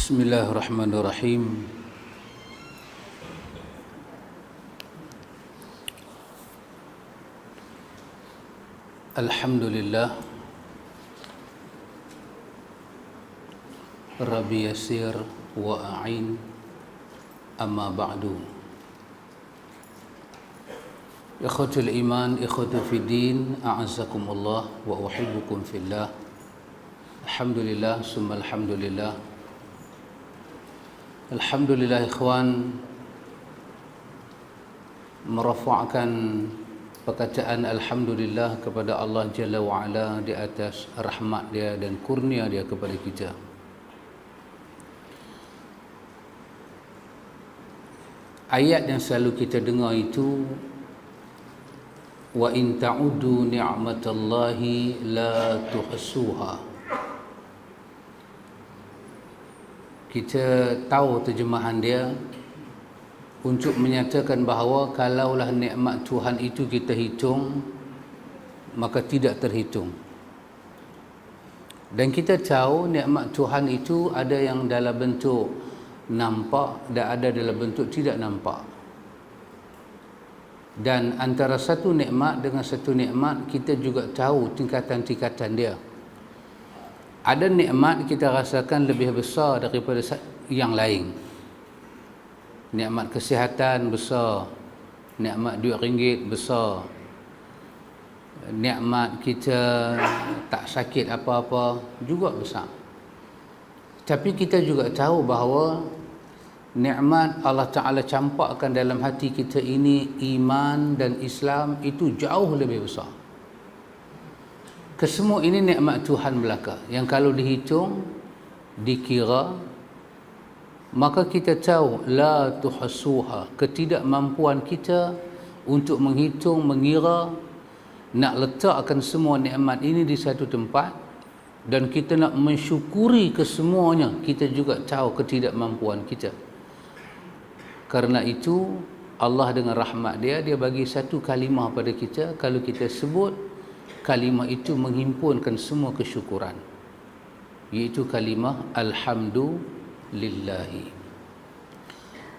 Bismillahirrahmanirrahim. Alhamdulillah Rabbi yasir wa a'in, amma ba'du. Ikhwatul iman, ikhwatul fiddin, a'azzakumullah wa uhibbukum fillah. Alhamdulillah, summa alhamdulillah. Alhamdulillah ikhwan, merafa'kan perkataan Alhamdulillah kepada Allah Jalla wa'ala di atas rahmat dia dan kurnia dia kepada kita. Ayat yang selalu kita dengar itu, wa in ta'udu ni'matallahi la tuhsuha. Kita tahu terjemahan dia untuk menyatakan bahawa kalaulah nikmat Tuhan itu kita hitung, maka tidak terhitung. Dan kita tahu nikmat Tuhan itu ada yang dalam bentuk nampak dan ada dalam bentuk tidak nampak. Dan antara satu nikmat dengan satu nikmat, kita juga tahu tingkatan-tingkatan dia. Ada nikmat kita rasakan lebih besar daripada yang lain. Nikmat kesihatan besar, nikmat duit ringgit besar, nikmat kita tak sakit apa-apa juga besar. Tapi kita juga tahu bahawa nikmat Allah Ta'ala campakkan dalam hati kita ini, iman dan Islam, itu jauh lebih besar. Kesemua ini nikmat Tuhan belaka, yang kalau dihitung, dikira, maka kita tahu la tuhsuha, ketidakmampuan kita untuk menghitung, mengira, nak letakkan semua nikmat ini di satu tempat, dan kita nak mensyukuri kesemuanya, kita juga tahu ketidakmampuan kita. Karena itu Allah dengan rahmat dia, dia bagi satu kalimah pada kita. Kalau kita sebut, kalimah itu menghimpunkan semua kesyukuran, iaitu kalimah Alhamdulillahi.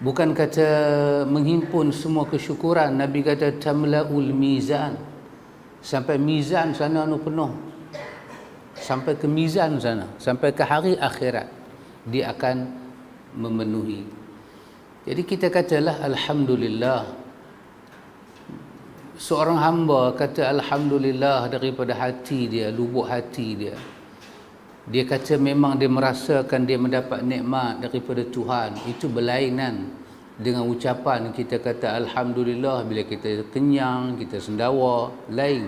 Bukan kata menghimpun semua kesyukuran. Nabi kata tamla'ul mizan, sampai mizan sana penuh, sampai ke mizan sana, sampai ke hari akhirat dia akan memenuhi. Jadi kita katalah Alhamdulillah. Seorang hamba kata Alhamdulillah daripada hati dia, lubuk hati dia. Dia kata memang dia merasakan dia mendapat nikmat daripada Tuhan. Itu berlainan dengan ucapan kita kata Alhamdulillah bila kita kenyang, kita sendawa, lain.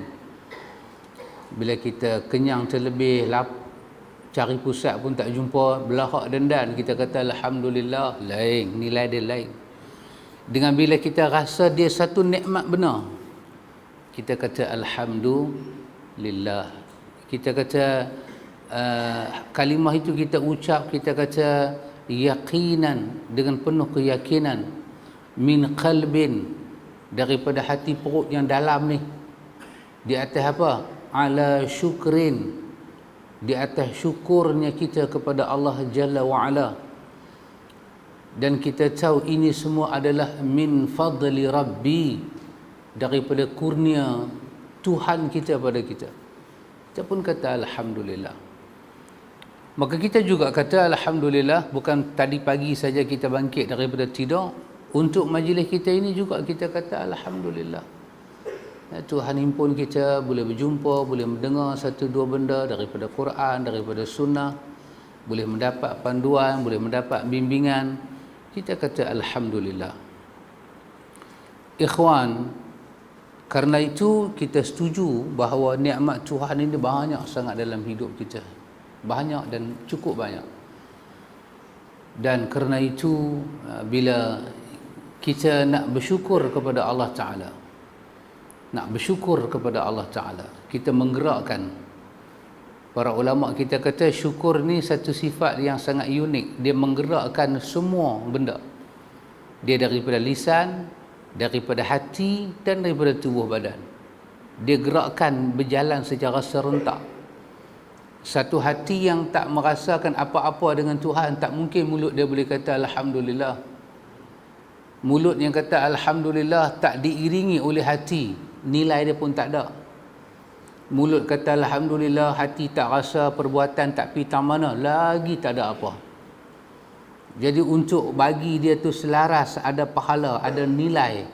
Bila kita kenyang terlebih, cari pusat pun tak jumpa, belahak dandan, kita kata Alhamdulillah, lain, nilai dia lain. Dengan bila kita rasa dia satu nikmat benar, kita kata Alhamdulillah. Kita kata kalimah itu kita ucap, kita kata yaqinan, dengan penuh keyakinan, min qalbin, daripada hati perut yang dalam ni. Di atas apa? Ala syukrin, di atas syukurnya kita kepada Allah Jalla wa'ala. Dan kita tahu ini semua adalah min fadli Rabbi, daripada kurnia Tuhan kita pada kita. Kita pun kata Alhamdulillah. Maka kita juga kata Alhamdulillah, bukan tadi pagi saja kita bangkit daripada tidur. Untuk majlis kita ini juga kita kata Alhamdulillah. Tuhan himpun kita boleh berjumpa, boleh mendengar satu dua benda daripada Quran, daripada sunnah, boleh mendapat panduan, boleh mendapat bimbingan. Kita kata Alhamdulillah. Ikhwan, karena itu kita setuju bahawa nikmat Tuhan ini banyak sangat dalam hidup kita. Banyak dan cukup banyak. Dan kerana itu bila kita nak bersyukur kepada Allah Ta'ala, nak bersyukur kepada Allah Ta'ala, kita menggerakkan. Para ulama kita kata syukur ni satu sifat yang sangat unik. Dia menggerakkan semua benda. Dia daripada lisan, daripada hati dan daripada tubuh badan. Dia gerakkan berjalan secara serentak. Satu hati yang tak merasakan apa-apa dengan Tuhan, tak mungkin mulut dia boleh kata Alhamdulillah. Mulut yang kata Alhamdulillah tak diiringi oleh hati, nilai dia pun tak ada. Mulut kata Alhamdulillah, hati tak rasa, perbuatan tak pergi tak mana, lagi tak ada apa. Jadi untuk bagi dia tu selaras, ada pahala, ada nilai,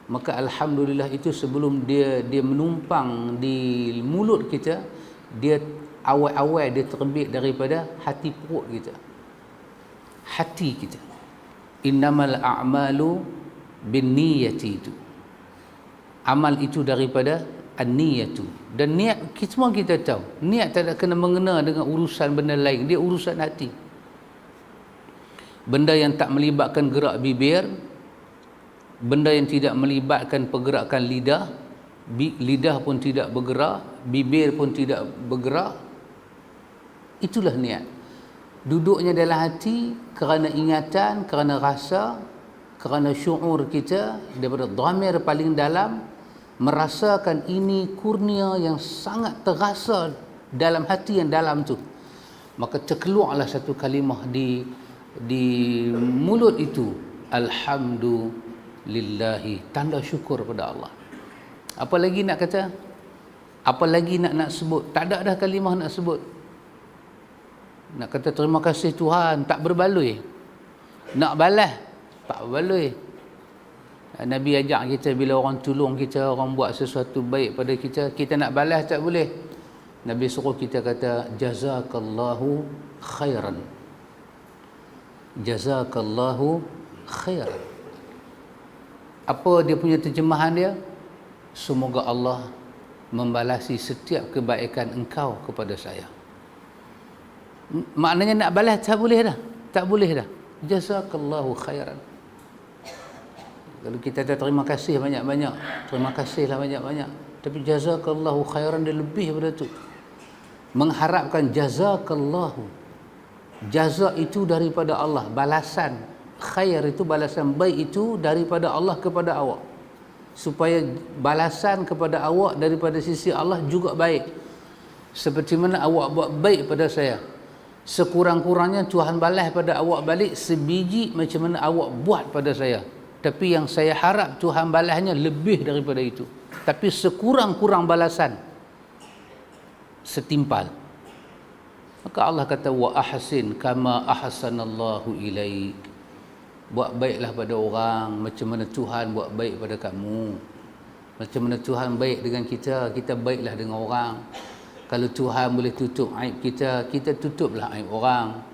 maka Alhamdulillah itu sebelum dia menumpang di mulut kita, dia awal-awal dia terbit daripada hati perut kita, hati kita. Innamal a'malu binniyati, itu amal itu daripada an-niyatu. Dan niat semua kita tahu, niat tak ada kena mengena dengan urusan benda lain, dia urusan hati. Benda yang tak melibatkan gerak bibir, benda yang tidak melibatkan pergerakan lidah, lidah pun tidak bergerak, bibir pun tidak bergerak, itulah niat. Duduknya dalam hati kerana ingatan, kerana rasa, kerana syuur kita daripada dhamir paling dalam, merasakan ini kurnia yang sangat terasa dalam hati yang dalam tu, maka terkeluarlah satu kalimah di mulut itu, Alhamdulillahi, tanda syukur pada Allah. Apa lagi nak kata? Apa lagi nak sebut? Tak ada dah kalimah nak sebut. Nak kata terima kasih Tuhan, tak berbaloi. Nak balas, tak berbaloi. Nabi ajak kita bila orang tolong kita, orang buat sesuatu baik pada kita, kita nak balas tak boleh. Nabi suruh kita kata jazakallahu khairan. Jazakallahu khairan. Apa dia punya terjemahan dia? Semoga Allah membalasi setiap kebaikan engkau kepada saya. Maknanya nak balas tak boleh dah. Tak boleh dah. Jazakallahu khairan. Kalau kita terima kasih banyak-banyak, terima kasihlah banyak-banyak, tapi jazakallahu khairan dia lebih daripada tu. Mengharapkan jazakallahu. Jaza itu daripada Allah, balasan khair itu, balasan baik itu daripada Allah kepada awak. Supaya balasan kepada awak daripada sisi Allah juga baik. Seperti mana awak buat baik pada saya, sekurang-kurangnya Tuhan balas pada awak balik sebiji macam mana awak buat pada saya. Tapi yang saya harap Tuhan balasnya lebih daripada itu. Tapi sekurang-kurang balasan setimpal. Maka Allah kata wa ahsin kama ahsanallahu ilaik. Buat baiklah pada orang macam mana Tuhan buat baik pada kamu. Macam mana Tuhan baik dengan kita, kita baiklah dengan orang. Kalau Tuhan boleh tutup aib kita, kita tutuplah aib orang.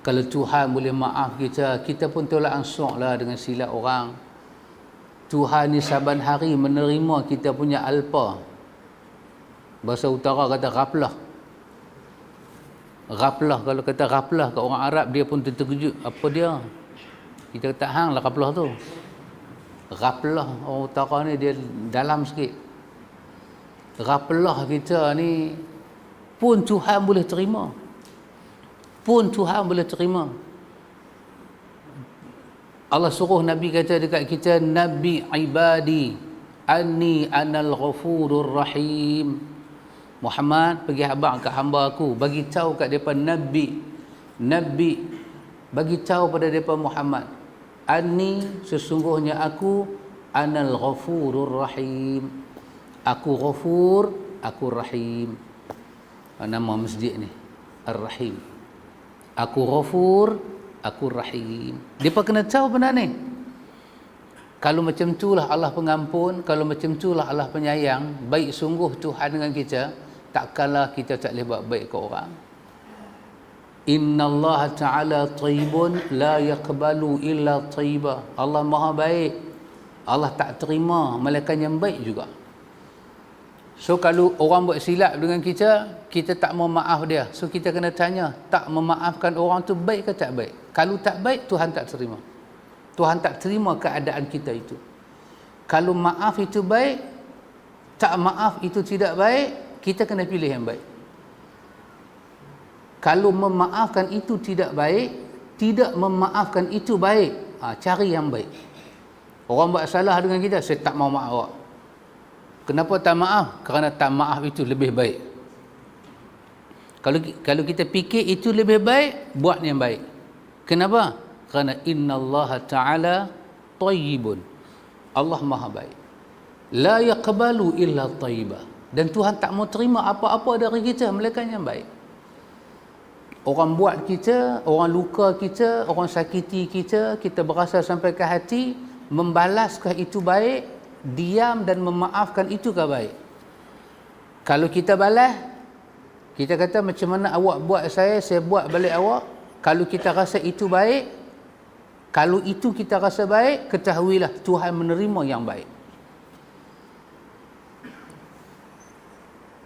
Kalau Tuhan boleh maaf kita, kita pun tolak ansurlah dengan silap orang. Tuhan ni saban hari menerima kita punya alpa. Bahasa utara kata ghaflah. Ghaflah, kalau kata ghaflah kat orang Arab, dia pun terkejut. Apa dia? Kita kata hang lah ghaflah tu. Ghaflah orang utara ni dia dalam sikit. Ghaflah kita ni pun Tuhan boleh terima. Pun Tuhan boleh terima. Allah suruh Nabi kata dekat kita, Nabi ibadi anni anal ghafurur rahim. Muhammad, pergi khabar kat hamba aku, bagi tahu kat depa Nabi bagi tahu pada depa Muhammad, anni, sesungguhnya aku, anal ghafurur rahim. Aku ghafur, aku rahim. Nama masjid ni Ar-Rahim. Aku ghafur, aku rahim. Depa kena tahu benda ni. Kalau macam itulah Allah pengampun, kalau macam itulah Allah penyayang, baik sungguh Tuhan dengan kita, takkanlah kita tak boleh buat baik ke orang. Innallaha ta'ala tayyibun la yaqbalu illa tayyiba. Allah Maha baik. Allah tak terima melainkan yang baik juga. So kalau orang buat silap dengan kita, kita tak mau maaf dia. So kita kena tanya, tak memaafkan orang tu baik ke tak baik? Kalau tak baik, Tuhan tak terima. Tuhan tak terima keadaan kita itu. Kalau maaf itu baik, tak maaf itu tidak baik, kita kena pilih yang baik. Kalau memaafkan itu tidak baik, tidak memaafkan itu baik, cari yang baik. Orang buat salah dengan kita, saya tak mau maaf awak. Kenapa tak maaf? Kerana tak maaf itu lebih baik. Kalau kita fikir itu lebih baik, buat yang baik. Kenapa? Kerana innallaha ta'ala tayyibun. Allah Maha baik. La yaqbalu illa tayyibah. Dan Tuhan tak mau terima apa-apa dari kita melainkan yang baik. Orang buat kita, orang luka kita, orang sakiti kita, kita berasa sampai ke hati, membalaskah itu baik, diam dan memaafkan itukah baik? Kalau kita balas, kita kata macam mana awak buat saya buat balik awak. Kalau kita rasa itu baik, kalau itu kita rasa baik, ketahuilah Tuhan menerima yang baik.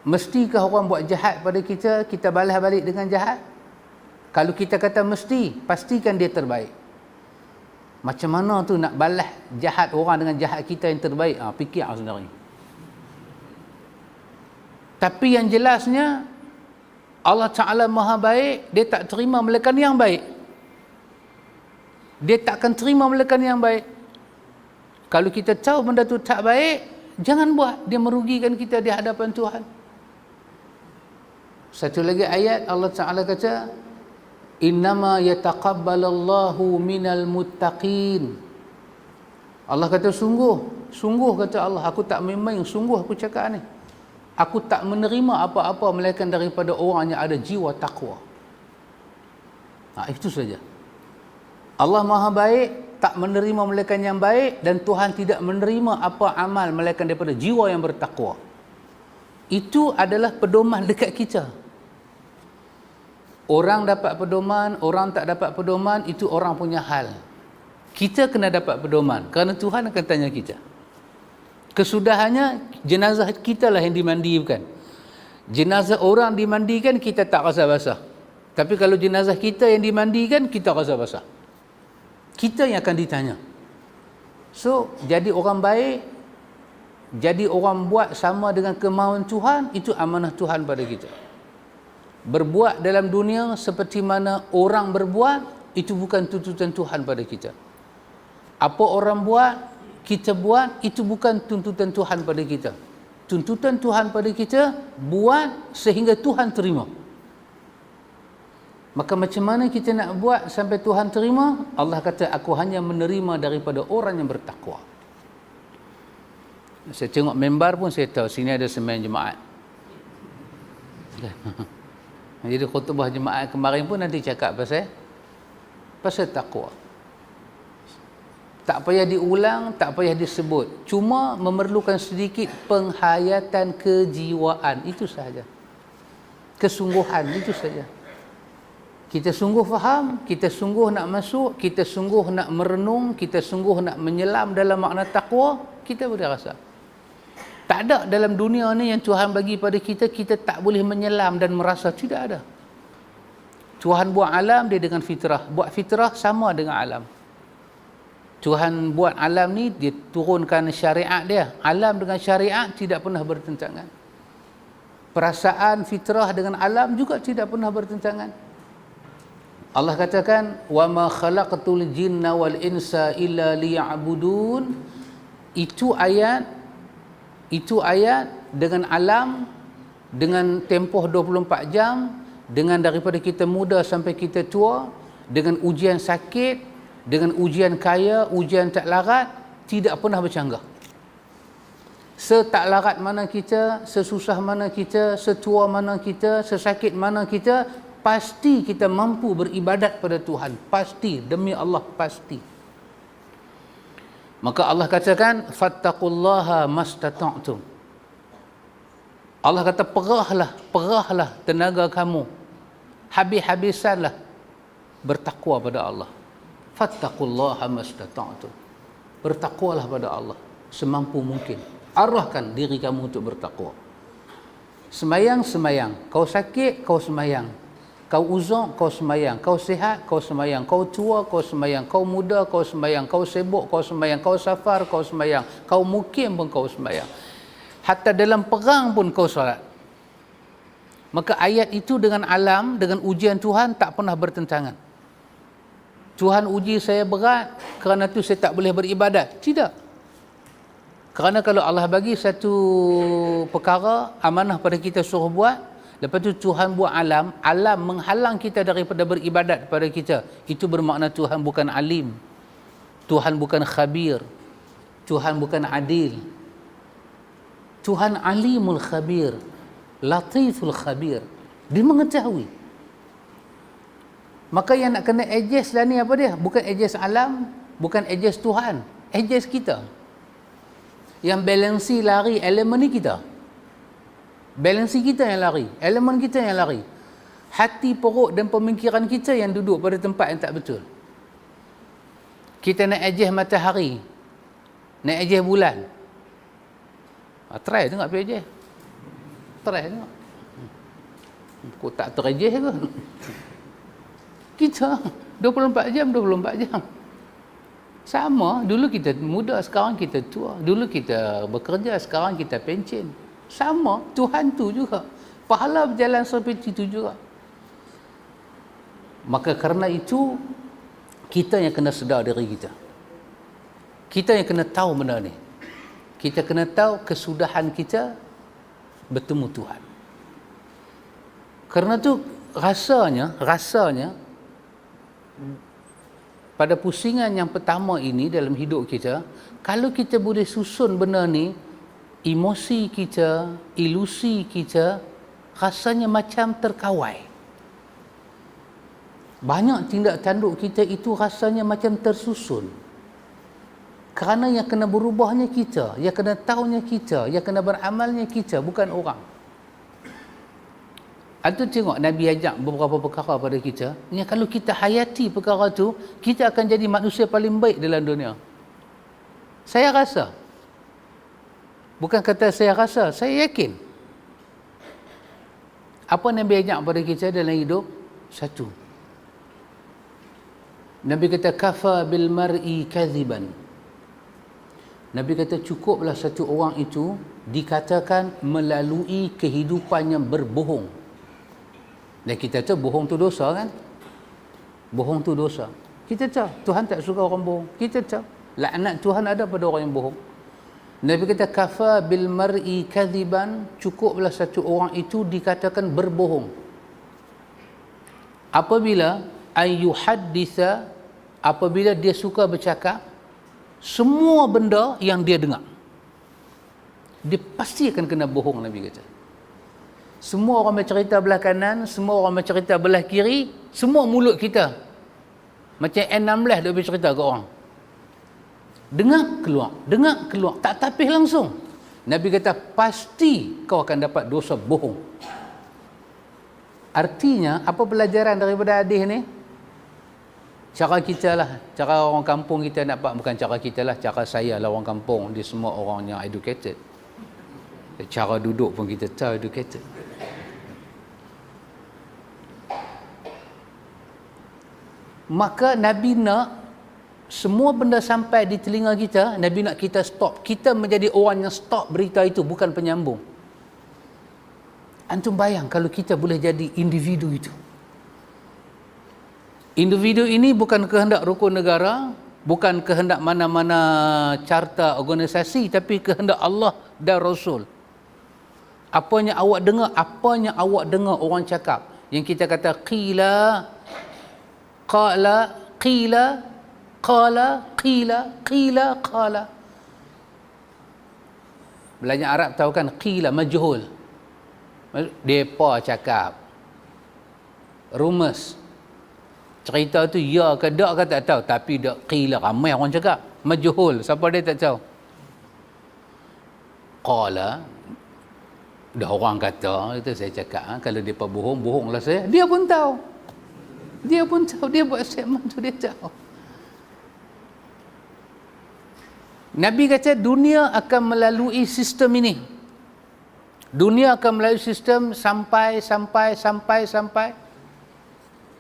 Mestikah orang buat jahat pada kita, kita balas balik dengan jahat? Kalau kita kata mesti, pastikan dia terbaik. Macam mana tu nak balas jahat orang dengan jahat kita yang terbaik? Fikir sendiri. Tapi yang jelasnya, Allah Ta'ala Maha baik, dia tak terima melainkan yang baik. Dia takkan terima melainkan yang baik. Kalau kita tahu benda tu tak baik, jangan buat. Dia merugikan kita di hadapan Tuhan. Satu lagi ayat Allah Ta'ala kata, innama yataqabbalallahu minal muttaqin. Allah kata sungguh kata Allah, aku tak main-main, sungguh aku cakap ni. Aku tak menerima apa-apa melainkan daripada orang yang ada jiwa takwa. Itu saja. Allah Maha baik, tak menerima melainkan yang baik, dan Tuhan tidak menerima apa amal melainkan daripada jiwa yang bertakwa. Itu adalah pedoman dekat kita. Orang dapat pedoman, orang tak dapat pedoman, itu orang punya hal. Kita kena dapat pedoman, kerana Tuhan akan tanya kita. Kesudahannya, jenazah kita lah yang dimandikan. Jenazah orang dimandikan, kita tak rasa basah. Tapi kalau jenazah kita yang dimandikan, kita rasa basah. Kita yang akan ditanya. So, jadi orang baik, jadi orang buat sama dengan kemahuan Tuhan, itu amanah Tuhan pada kita. Berbuat dalam dunia seperti mana orang berbuat, itu bukan tuntutan Tuhan pada kita. Apa orang buat, kita buat, itu bukan tuntutan Tuhan pada kita. Tuntutan Tuhan pada kita, buat sehingga Tuhan terima. Maka macam mana kita nak buat sampai Tuhan terima? Allah kata, aku hanya menerima daripada orang yang bertakwa. Saya tengok member pun saya tahu sini ada sembahyang jemaat. Jadi khutbah jemaat kemarin pun nanti cakap pasal takwa. Tak payah diulang, tak payah disebut. Cuma memerlukan sedikit penghayatan kejiwaan, itu sahaja. Kesungguhan, itu saja. Kita sungguh faham, kita sungguh nak masuk, kita sungguh nak merenung, kita sungguh nak menyelam dalam makna takwa, kita boleh rasa. Tak ada dalam dunia ni yang Tuhan bagi pada kita, kita tak boleh menyelam dan merasa. Tidak ada. Tuhan buat alam, dia dengan fitrah. Buat fitrah sama dengan alam. Tuhan buat alam ni, dia turunkan syariat dia. Alam dengan syariat tidak pernah bertentangan. Perasaan fitrah dengan alam juga tidak pernah bertentangan. Allah katakan, وَمَا خَلَقْتُ الْجِنَّ وَالْإِنْسَ إِلَّا لِيَعْبُدُونَ. Itu ayat dengan alam, dengan tempoh 24 jam, dengan daripada kita muda sampai kita tua, dengan ujian sakit, dengan ujian kaya, ujian tak larat, tidak pernah bercanggah. Setak larat mana kita, sesusah mana kita, setua mana kita, sesakit mana kita, pasti kita mampu beribadat pada Tuhan. Pasti, demi Allah, pasti. Maka Allah katakan, fattaqullaha mastata'tum. Allah kata, perahlah tenaga kamu, habis-habisanlah bertakwa pada Allah. Fattaqullaha mastata'tum. Bertakwalah pada Allah semampu mungkin. Arahkan diri kamu untuk bertakwa. Semayang, kau sakit, kau semayang. Kau uzur, kau semayang. Kau sihat, kau semayang. Kau tua, kau semayang. Kau muda, kau semayang. Kau sibuk, kau semayang. Kau safar, kau semayang. Kau mukim pun kau semayang. Hatta dalam perang pun kau solat. Maka ayat itu dengan alam, dengan ujian Tuhan tak pernah bertentangan. Tuhan uji saya berat, kerana itu saya tak boleh beribadat. Tidak. Kerana kalau Allah bagi satu perkara, amanah pada kita suruh buat, Lepas tu Tuhan buat alam, alam menghalang kita daripada beribadat kepada kita. Itu bermakna Tuhan bukan alim. Tuhan bukan khabir. Tuhan bukan adil. Tuhan alimul khabir, latiful khabir. Dia mengetahui. Maka yang nak kena adjust lah ni apa dia? Bukan adjust alam, bukan adjust Tuhan, adjust kita. Yang balansi lari elemen ni kita. Balansi kita yang lari, elemen kita yang lari. Hati, perut dan pemikiran kita yang duduk pada tempat yang tak betul. Kita nak adjust matahari, nak adjust bulan. Try tengok pergi adjust. Try tengok. Kau tak teradjust ke? Kita 24 jam, 24 jam. Sama, dulu kita muda, sekarang kita tua. Dulu kita bekerja, sekarang kita pencen. Sama, Tuhan tu juga. Pahala berjalan seperti itu juga. Maka kerana itu, kita yang kena sedar diri kita. Kita yang kena tahu benda ni. Kita kena tahu kesudahan kita bertemu Tuhan. Kerana tu rasanya pada pusingan yang pertama ini dalam hidup kita, kalau kita boleh susun benda ni, emosi kita, ilusi kita rasanya macam terkawal. Banyak tindak tanduk kita itu rasanya macam tersusun. Kerana yang kena berubahnya kita, yang kena tahunya kita, yang kena beramalnya kita, bukan orang. Itu tengok Nabi ajak beberapa perkara pada kita. Yang kalau kita hayati perkara tu, kita akan jadi manusia paling baik dalam dunia. Saya rasa. Bukan kata saya rasa, saya yakin. Apa Nabi ajak pada kita dalam hidup? Satu. Nabi kata kafa bil mar'i kadhiban. Nabi kata cukuplah satu orang itu dikatakan melalui kehidupan yang berbohong. Dan kita tahu bohong tu dosa kan? Bohong tu dosa. Kita tahu Tuhan tak suka orang bohong. Kita tahu laknat Tuhan ada pada orang yang bohong. Nabi kata kafa bil mar'i kadhiban, cukuplah satu orang itu dikatakan berbohong. Apabila ayyuhadditha, apabila dia suka bercakap semua benda yang dia dengar, dia pasti akan kena bohong. Nabi kata semua orang bercerita belah kanan, semua orang bercerita belah kiri, semua mulut kita macam N16 dia bercerita ke orang. Dengar keluar, tak tapis langsung. Nabi kata pasti kau akan dapat dosa bohong. Artinya apa pelajaran daripada hadis ni? Cara kita lah, cara orang kampung kita nak buat, bukan cara kita lah, cara saya lah orang kampung, dia semua orang yang educated. Cara duduk pun kita tahu educated. Maka Nabi nak semua benda sampai di telinga kita, Nabi nak kita stop. Kita menjadi orang yang stop berita itu, bukan penyambung. Antum bayang kalau kita boleh jadi individu itu. Individu ini bukan kehendak rukun negara, bukan kehendak mana-mana carta organisasi, tapi kehendak Allah dan Rasul. Apa yang awak dengar orang cakap, yang kita kata qila, qala, qila, qala, qila, qila, qala. Belajar Arab tahu kan, qila majhul. Depa cakap. Rumus. Cerita tu ya ke tak ke tak tahu, tapi dak qila, ramai orang cakap. Majhul, siapa dia tak tahu. Qala, dah orang kata, itu saya cakap, kalau depa bohong, bohonglah saya. Dia pun tahu. Dia buat statement tu, dia tahu. Nabi kata dunia akan melalui sistem ini. Dunia akan melalui sistem sampai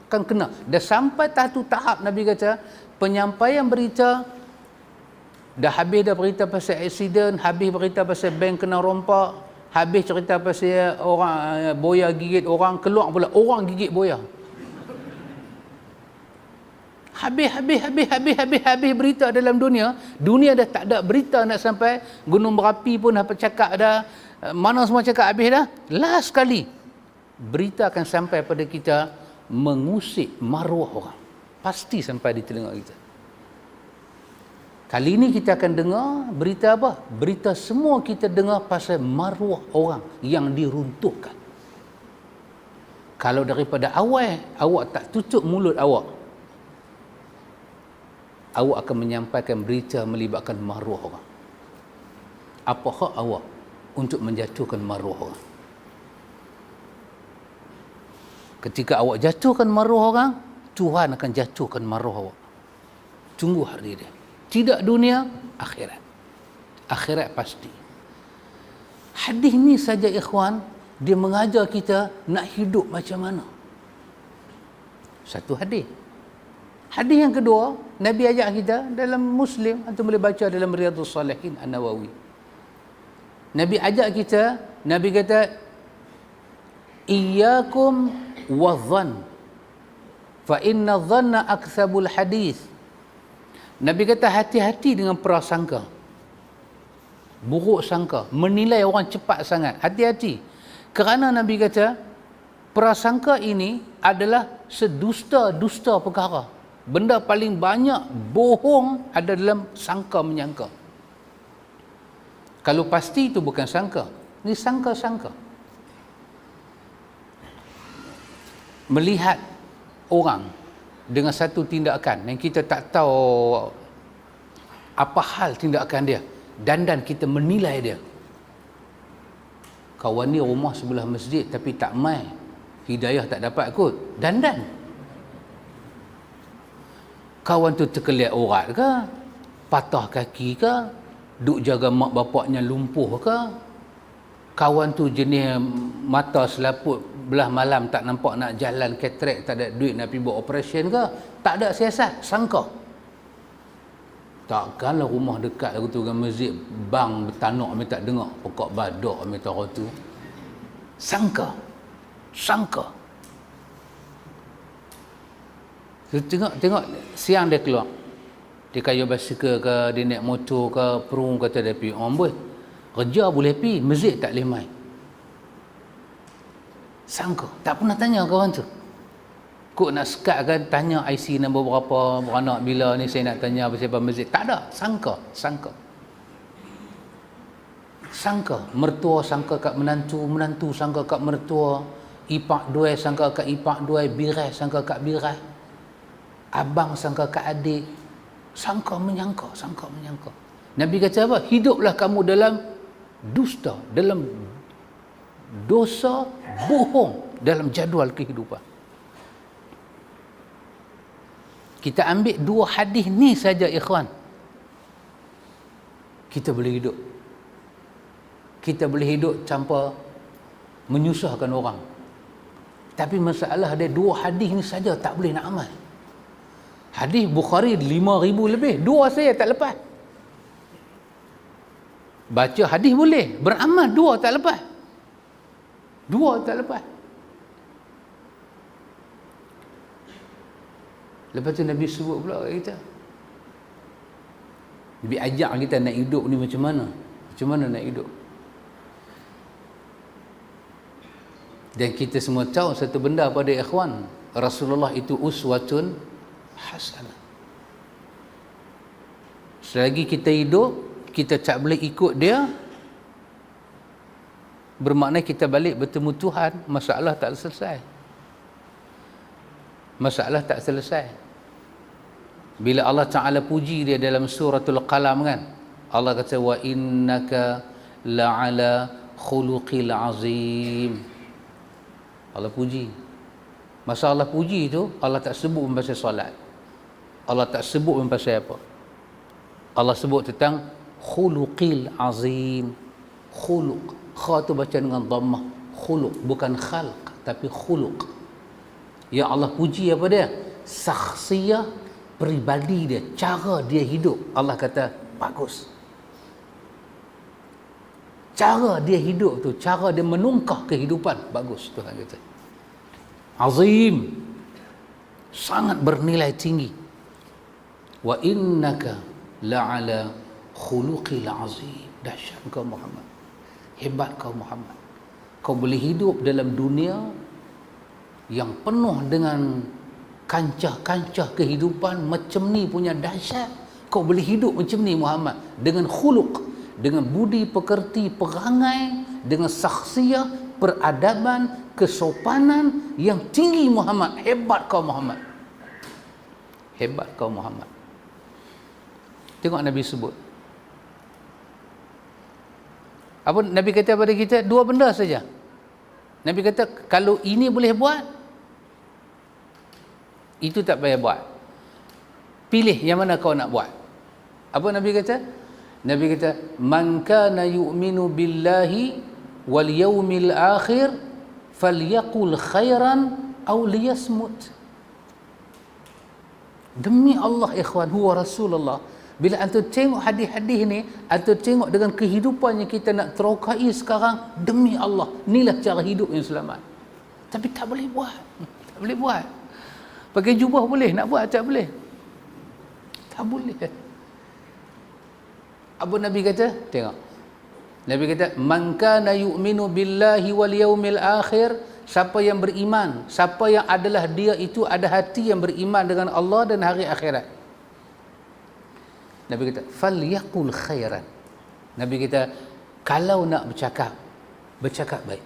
akan kena. Dah sampai satu tahap Nabi kata penyampaian berita, dah habis dah berita pasal aksiden, habis berita pasal bank kena rompak, habis cerita pasal orang boya gigit orang, keluar pula orang gigit boya. Habis berita dalam dunia. Dunia dah tak ada berita nak sampai. Gunung berapi pun apa cakap dah. Mana semua cakap habis dah. Last sekali berita akan sampai pada kita mengusik maruah orang. Pasti sampai di telinga kita. Kali ini kita akan dengar berita apa? Berita semua kita dengar pasal maruah orang yang diruntuhkan. Kalau daripada awal awak tak tutup mulut awak akan menyampaikan berita melibatkan maruah orang. Apa hak awak untuk menjatuhkan maruah orang? Ketika awak jatuhkan maruah orang, Tuhan akan jatuhkan maruah awak. Tunggu hari dia. Tidak dunia, akhirat. Akhirat pasti. Hadis ni saja ikhwan, dia mengajar kita nak hidup macam mana. Satu hadis. Hadis yang kedua, Nabi ajak kita dalam Muslim, antum boleh baca dalam Riyadhus Salihin An-Nawawi. Nabi ajak kita, Nabi kata, "Iyyakum wadh-dhann, fa inna dhanna aktsabul hadis." Nabi kata hati-hati dengan prasangka. Buruk sangka, menilai orang cepat sangat. Hati-hati. Kerana Nabi kata prasangka ini adalah sedusta-dusta perkara. Benda paling banyak bohong ada dalam sangka menyangka. Kalau pasti itu bukan sangka, ini sangka-sangka. Melihat orang dengan satu tindakan yang kita tak tahu apa hal tindakan dia, dan kita menilai dia. Kawan ni rumah sebelah masjid tapi tak mai, hidayah tak dapat kot, dandan. Kawan tu terkeliat urat ke, patah kaki ke, duk jaga mak bapaknya lumpuh ke, kawan tu jenis mata selaput belah malam tak nampak nak jalan, katarak, tak ada duit nak pergi buat operation ke, tak ada siasat, sangka. Takkanlah rumah dekat aku tu dengan masjid, bang bertanuk kami tak dengar, pokok badak kami tahu tu. Sangka. So, tengok siang dia keluar. Dia kayu basikal ke, dia naik motor ke, perung kata dia pergi. Orang boleh. Kerja boleh pergi, masjid tak boleh main. Sangka. Tak pernah tanya kawan tu. Kok nak sekat kan, tanya IC nombor berapa, beranak bila ni saya nak tanya apa masjid. Tak ada. Sangka. Mertua sangka kat menantu, menantu sangka kat mertua, ipak dua sangka kat ipak dua, birai sangka kat birai, abang sangka kat adik. Sangka menyangka. Nabi kata apa? Hiduplah kamu dalam dusta, dalam dosa, bohong dalam jadual kehidupan. Kita ambil dua hadis ni saja ikhwan, kita boleh hidup tanpa menyusahkan orang. Tapi masalah dia dua hadis ni saja tak boleh nak amal. Hadis Bukhari 5,000 lebih, dua saya tak lepas. Baca hadis boleh, beramal dua tak lepas. Lepas tu Nabi sebut pula kat kita, Nabi ajak kita nak hidup ni macam mana nak hidup. Dan kita semua tahu satu benda pada ikhwan, Rasulullah itu uswatun hasanah. Selagi kita hidup, kita tak boleh ikut dia, bermakna kita balik bertemu Tuhan, masalah tak selesai. Bila Allah Ta'ala puji dia dalam suratul Qalam kan, Allah kata wa innaka la'ala khuluqil azim. Allah puji. Masa Allah puji tu, Allah tak sebut pasal solat, Allah tak sebut pasal apa. Allah sebut tentang khuluqil azim. Khuluq, kha tu baca dengan dhammah. Khuluq, bukan khalq tapi khuluq. Ya Allah puji apa dia? Sakhsiyah, peribadi dia, cara dia hidup. Allah kata bagus. Cara dia hidup tu, cara dia menungkah kehidupan, bagus Tuhan kata. Azim, sangat bernilai tinggi. Wa innaka la'ala khuluqil azim. Dahsyat kau Muhammad, hebat kau Muhammad. Kau boleh hidup dalam dunia yang penuh dengan kancah-kancah kehidupan macam ni punya dahsyat. Kau boleh hidup macam ni Muhammad, dengan khuluq, dengan budi pekerti perangai, dengan sakhsiah, peradaban, kesopanan yang tinggi Muhammad. Hebat kau Muhammad. Hebat kau Muhammad. Tengok Nabi sebut. Apa Nabi kata pada kita? Dua benda saja. Nabi kata kalau ini boleh buat, itu tak payah buat. Pilih yang mana kau nak buat. Apa Nabi kata? Nabi kata, man kana yu'minu billahi wal yawmil akhir falyaqul khairan aw liyasmut. Demi Allah ikhwan, huwa Rasulullah. Bila antum tengok hadis-hadis ni, antum tengok dengan kehidupan yang kita nak terokai sekarang, demi Allah, inilah cara hidup yang selamat. Tapi tak boleh buat. Tak boleh buat. Pakai jubah boleh, nak buat tak boleh. Tak boleh. Apa Nabi kata? Tengok. Nabi kata, man kana yu'minu billahi wal yawmil akhir, siapa yang beriman, siapa yang adalah dia itu ada hati yang beriman dengan Allah dan hari akhirat. Nabi kata, falyaqul khairan. Nabi kata, kalau nak bercakap, bercakap baik.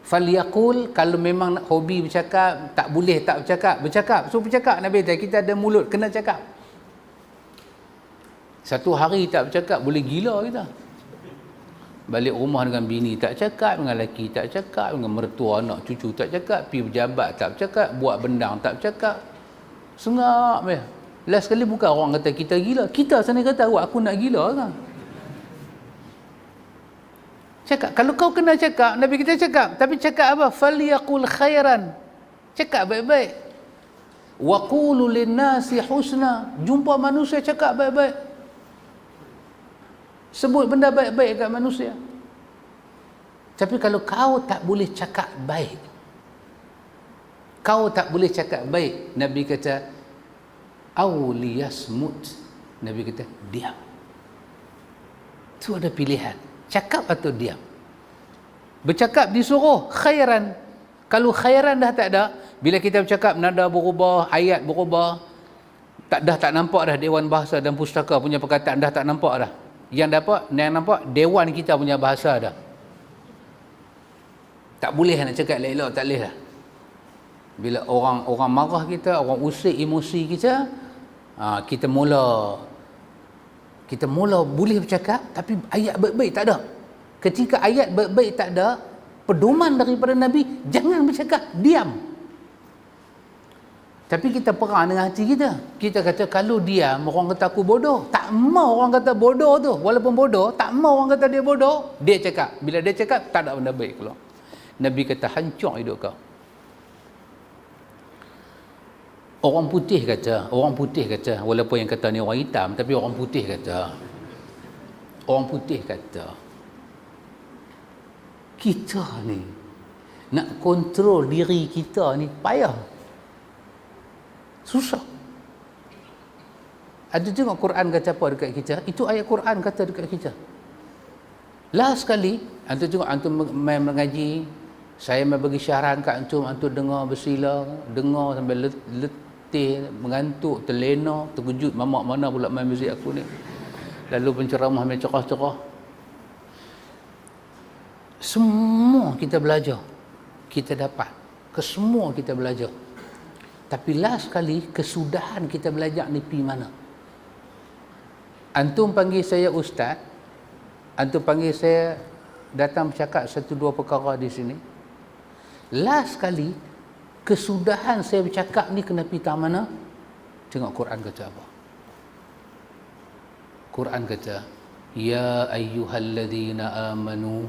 Falyaqul, kalau memang nak hobi bercakap, tak boleh tak bercakap, bercakap. So bercakap, Nabi kata, kita ada mulut, kena cakap. Satu hari tak bercakap, boleh gila kita. Balik rumah dengan bini tak cakap, dengan lelaki tak cakap, dengan mertua anak cucu tak cakap, pergi berjabat tak bercakap, buat bendang tak bercakap. Sengap ya. Last sekali bukan orang kata kita gila, kita sendiri kata aku nak gila kan. Cakap, kalau kau kena cakap, Nabi kita cakap, tapi cakap apa? Falyaqul khairan. Cakap baik-baik. Wa qulu lin-nasi husna. Jumpa manusia cakap baik-baik. Sebut benda baik-baik kat manusia. Tapi kalau kau tak boleh cakap baik, kau tak boleh cakap baik, Nabi kata awliyasmut. Nabi kata diam. Itu ada pilihan, cakap atau diam. Bercakap disuruh khairan. Kalau khairan dah tak ada, bila kita bercakap nada berubah, ayat berubah, tak nampak dah Dewan Bahasa dan Pustaka punya perkataan, dah tak nampak dah. Yang nampak dewan kita punya bahasa dah. Tak boleh nak cakap elok-elok, tak boleh dah. Bila orang marah kita, orang usik emosi kita, kita mula boleh bercakap, tapi ayat baik-baik tak ada. Ketika ayat baik-baik tak ada, pedoman daripada Nabi, jangan bercakap, diam. Tapi kita perang dengan hati kita. Kita kata kalau diam, orang kata aku bodoh. Tak mau orang kata bodoh tu. Walaupun bodoh, tak mau orang kata dia bodoh. Dia cakap. Bila dia cakap, tak ada benda baik keluar. Nabi kata hancur hidup kau. Orang putih kata, walaupun yang kata ni orang hitam, tapi orang putih kata, kita ni nak kontrol diri kita ni payah. Susah. Ada tengok Quran kata apa dekat kita? Itu ayat Quran kata dekat kita. Last sekali, antum tengok, antum main mengaji, saya mai bagi syarahan kat antum dengar bersila, dengar sampai letih, mengantuk, terlena, terkejut, mamak mana pula main muzik aku ni. Lalu penceramah main cerah-cerah. Semua kita belajar, kita dapat. Kesemua kita belajar. Tapi last sekali, kesudahan kita belajar ni pergi mana? Antum panggil saya ustaz, antum panggil saya datang bercakap satu dua perkara di sini. Last sekali, kesudahan saya bercakap ni kena pergi mana? Tengok Quran kata apa? Quran kata, ya ayyuhalladzina amanu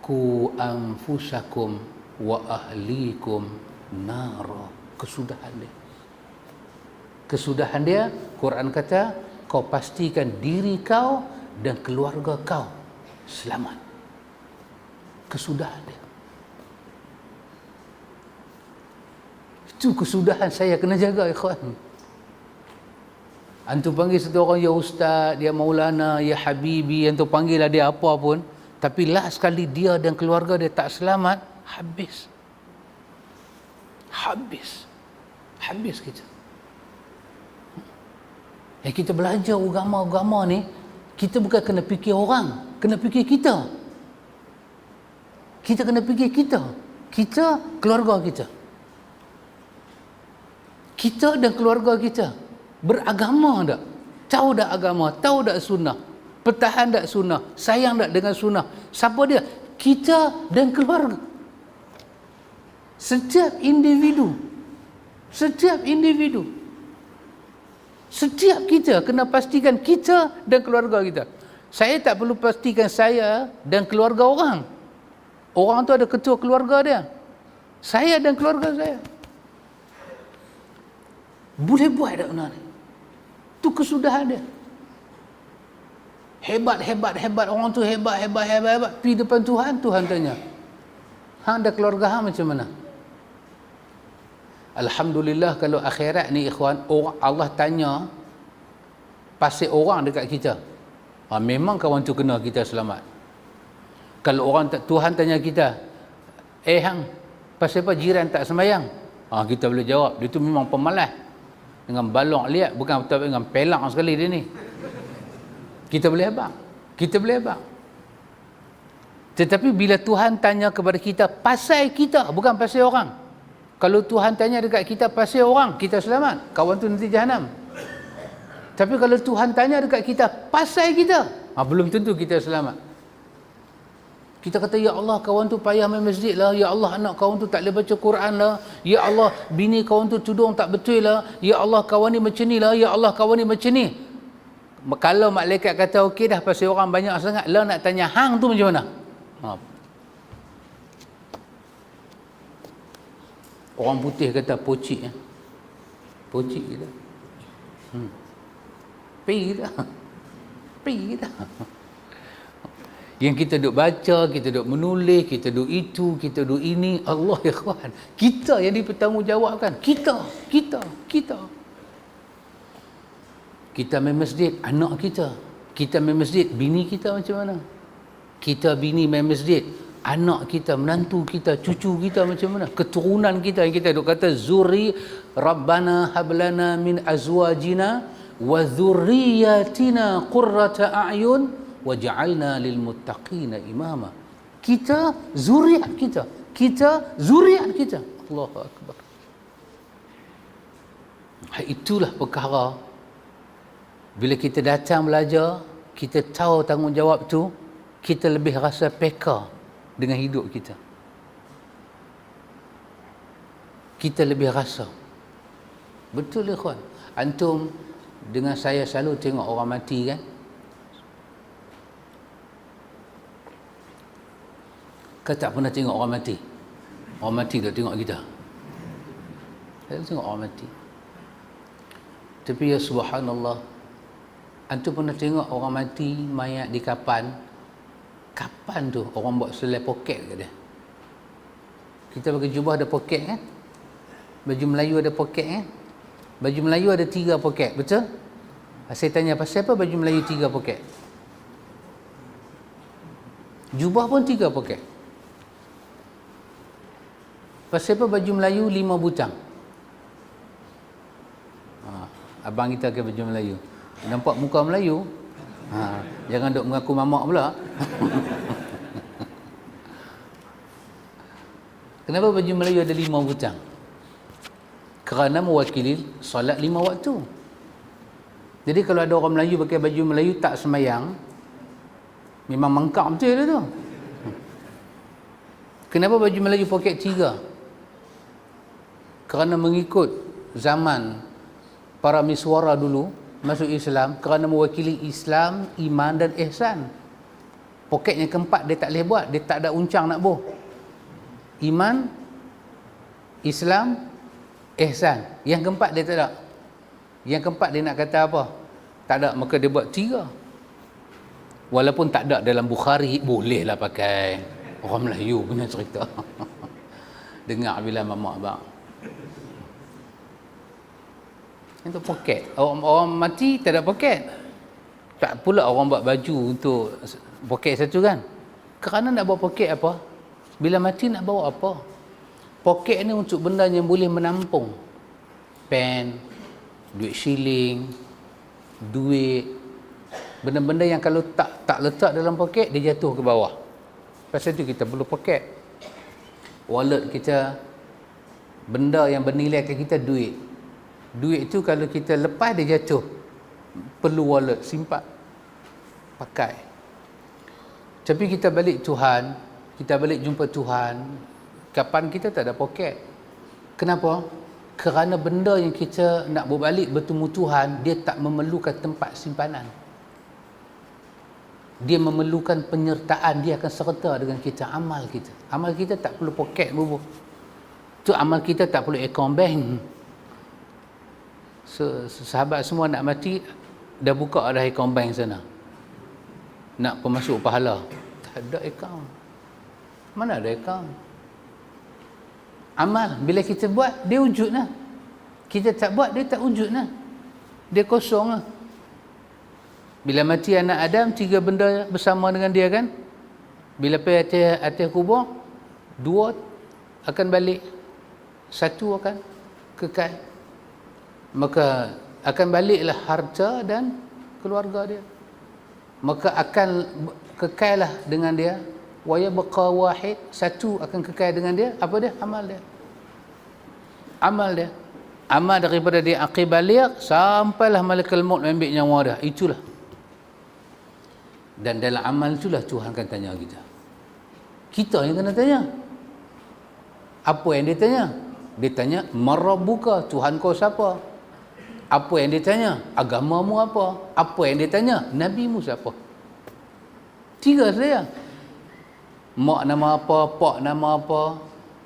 qu anfusakum wa ahlikum nara. Kesudahan dia, Quran kata, kau pastikan diri kau dan keluarga kau selamat. Kesudahan dia. Itu kesudahan saya kena jaga, ikhwan. Antum panggil satu orang ya ustaz, dia maulana, ya habibi, antum panggil lah dia apa pun, tapi last sekali dia dan keluarga dia tak selamat, habis. Habis kita. Kita belajar agama ni, kita bukan kena fikir orang, kena fikir kita. Kita kena fikir kita. Kita, keluarga kita. Kita dan keluarga kita beragama tak? Tahu tak agama? Tahu tak sunnah? Pertahan tak sunnah? Sayang tak dengan sunnah? Siapa dia? Kita dan keluarga. Setiap individu, setiap kita kena pastikan kita dan keluarga kita. Saya tak perlu pastikan saya dan keluarga orang. Orang tu ada ketua keluarga dia. Saya dan keluarga saya. Boleh buat tak benda ni? Itu kesudahan dia. Hebat. Orang tu hebat. Pergi depan Tuhan, Tuhan tanya, hang ada keluarga hang macam mana? Alhamdulillah kalau akhirat ni ikhwan, Allah tanya pasal orang dekat kita. Memang kawan tu kena kita selamat. Kalau Tuhan tanya kita, hang, pasal apa jiran tak sembahyang? Kita boleh jawab, dia tu memang pemalas. Dengan balok liat, bukan betul dengan pelang sekali dia ni. Kita boleh abang. Tetapi bila Tuhan tanya kepada kita pasal kita, bukan pasal orang. Kalau Tuhan tanya dekat kita pasal orang, kita selamat. Kawan tu nanti jahanam. Tapi kalau Tuhan tanya dekat kita pasal kita, belum tentu kita selamat. Kita kata, ya Allah, kawan tu payah main masjid lah. Ya Allah, anak kawan tu tak boleh baca Quran lah. Ya Allah, bini kawan tu tudung tak betul lah. Ya Allah, kawan ni macam ni lah. Ya Allah, kawan ni macam ni. Kalau malaikat kata okey dah pasal orang banyak sangat, lah nak tanya hang tu macam mana? Orang putih kata pocik. Pocik kita. Pergi kita. Yang kita duk baca, kita duk menulis, kita duk itu, kita duk ini, Allah ikhwan. Kita yang dipertanggungjawabkan. Kita. Kita main masjid, anak kita. Kita main masjid, bini kita macam mana? Kita bini main masjid, anak kita, menantu kita, cucu kita macam mana? Keturunan kita yang kita duk kata zuri Rabbana hablana min azwajina wa dhurriyyatina qurrata a'yun waj'alna lil muttaqina imama. Kita zuriat kita. Allahu akbar. Itulah perkara bila kita datang belajar, kita tahu tanggungjawab tu, kita lebih rasa peka dengan hidup kita. Kita lebih rasa. Betul ikhwan. Antum dengan saya selalu tengok orang mati kan? Kau tak pernah tengok orang mati? Orang mati tak tengok kita? Saya tengok orang mati. Tapi ya subhanallah, antum pernah tengok orang mati, mayat di kapan? Kapan tu orang buat selai poket ke dia? Kita pakai jubah ada poket kan? Baju Melayu ada poket kan? Baju Melayu ada 3 poket, betul? Saya tanya, pasal apa baju Melayu 3 poket? Jubah pun 3 poket. Pasal apa baju Melayu 5 butang? Abang kita ke baju Melayu. Nampak muka Melayu? Jangan duk mengaku mamak pula. Kenapa baju Melayu ada 5 butang? Kerana mewakili solat 5 waktu. Jadi kalau ada orang Melayu pakai baju Melayu tak semayang, memang mangkak betul dia tu. Kenapa baju Melayu poket 3? Kerana mengikut zaman para miswara dulu masuk Islam, kerana mewakili Islam, iman dan ihsan. Poket yang keempat dia tak boleh buat, dia tak ada uncang nak boh. Iman, Islam, ihsan. Yang keempat dia tak ada. Yang keempat dia nak kata apa? Tak ada, maka dia buat 3. Walaupun tak ada dalam Bukhari, bolehlah pakai. Orang Melayu punya cerita. Dengar bila mamak abang. Itu poket. Orang mati tak ada poket. Tak pula orang buat baju untuk poket satu kan. Kerana nak bawa poket apa? Bila mati nak bawa apa? Poket ni untuk benda yang boleh menampung. Pen, duit shilling, duit, benda-benda yang kalau tak letak dalam poket, dia jatuh ke bawah. Pasal tu kita perlu poket. Wallet kita, benda yang bernilai kat kita, duit. Duit tu kalau kita lepas, dia jatuh. Perlu wallet, simpan, pakai. Tapi kita balik Tuhan, kita balik jumpa Tuhan, kapan kita tak ada poket. Kenapa? Kerana benda yang kita nak berbalik bertemu Tuhan, dia tak memerlukan tempat simpanan. Dia memerlukan penyertaan, dia akan serta dengan kita, amal kita. Amal kita tak perlu poket bubuh. Tu amal kita tak perlu account bank. Sahabat semua nak mati, dah buka dah account bank sana. Nak pemasuk pahala. Tak ada account. Mana ada account? Amal, bila kita buat, dia wujud lah. Kita tak buat, dia tak wujud lah. Dia kosong lah. Bila mati anak Adam, 3 benda bersama dengan dia kan. Bila pergi atas kubur, 2 akan balik, 1 akan kekal. Maka akan baliklah harta dan keluarga dia. Maka akan kekal lah dengan dia. Wa yabqa wahid, 1 akan kekal dengan dia. Apa dia? Amal dia. Amal dia. Amal daripada dia aqib balik sampailah malaikat maut ambil nyawa dia. Itulah. Dan dalam amal itulah Tuhan akan tanya kita. Kita yang kena tanya. Apa yang dia tanya? Dia tanya, "Marabbuka?" Tuhan kau siapa? Apa yang dia tanya? Agamamu apa? Apa yang dia tanya? Nabimu siapa? 3 saja. Mak nama apa, pak nama apa,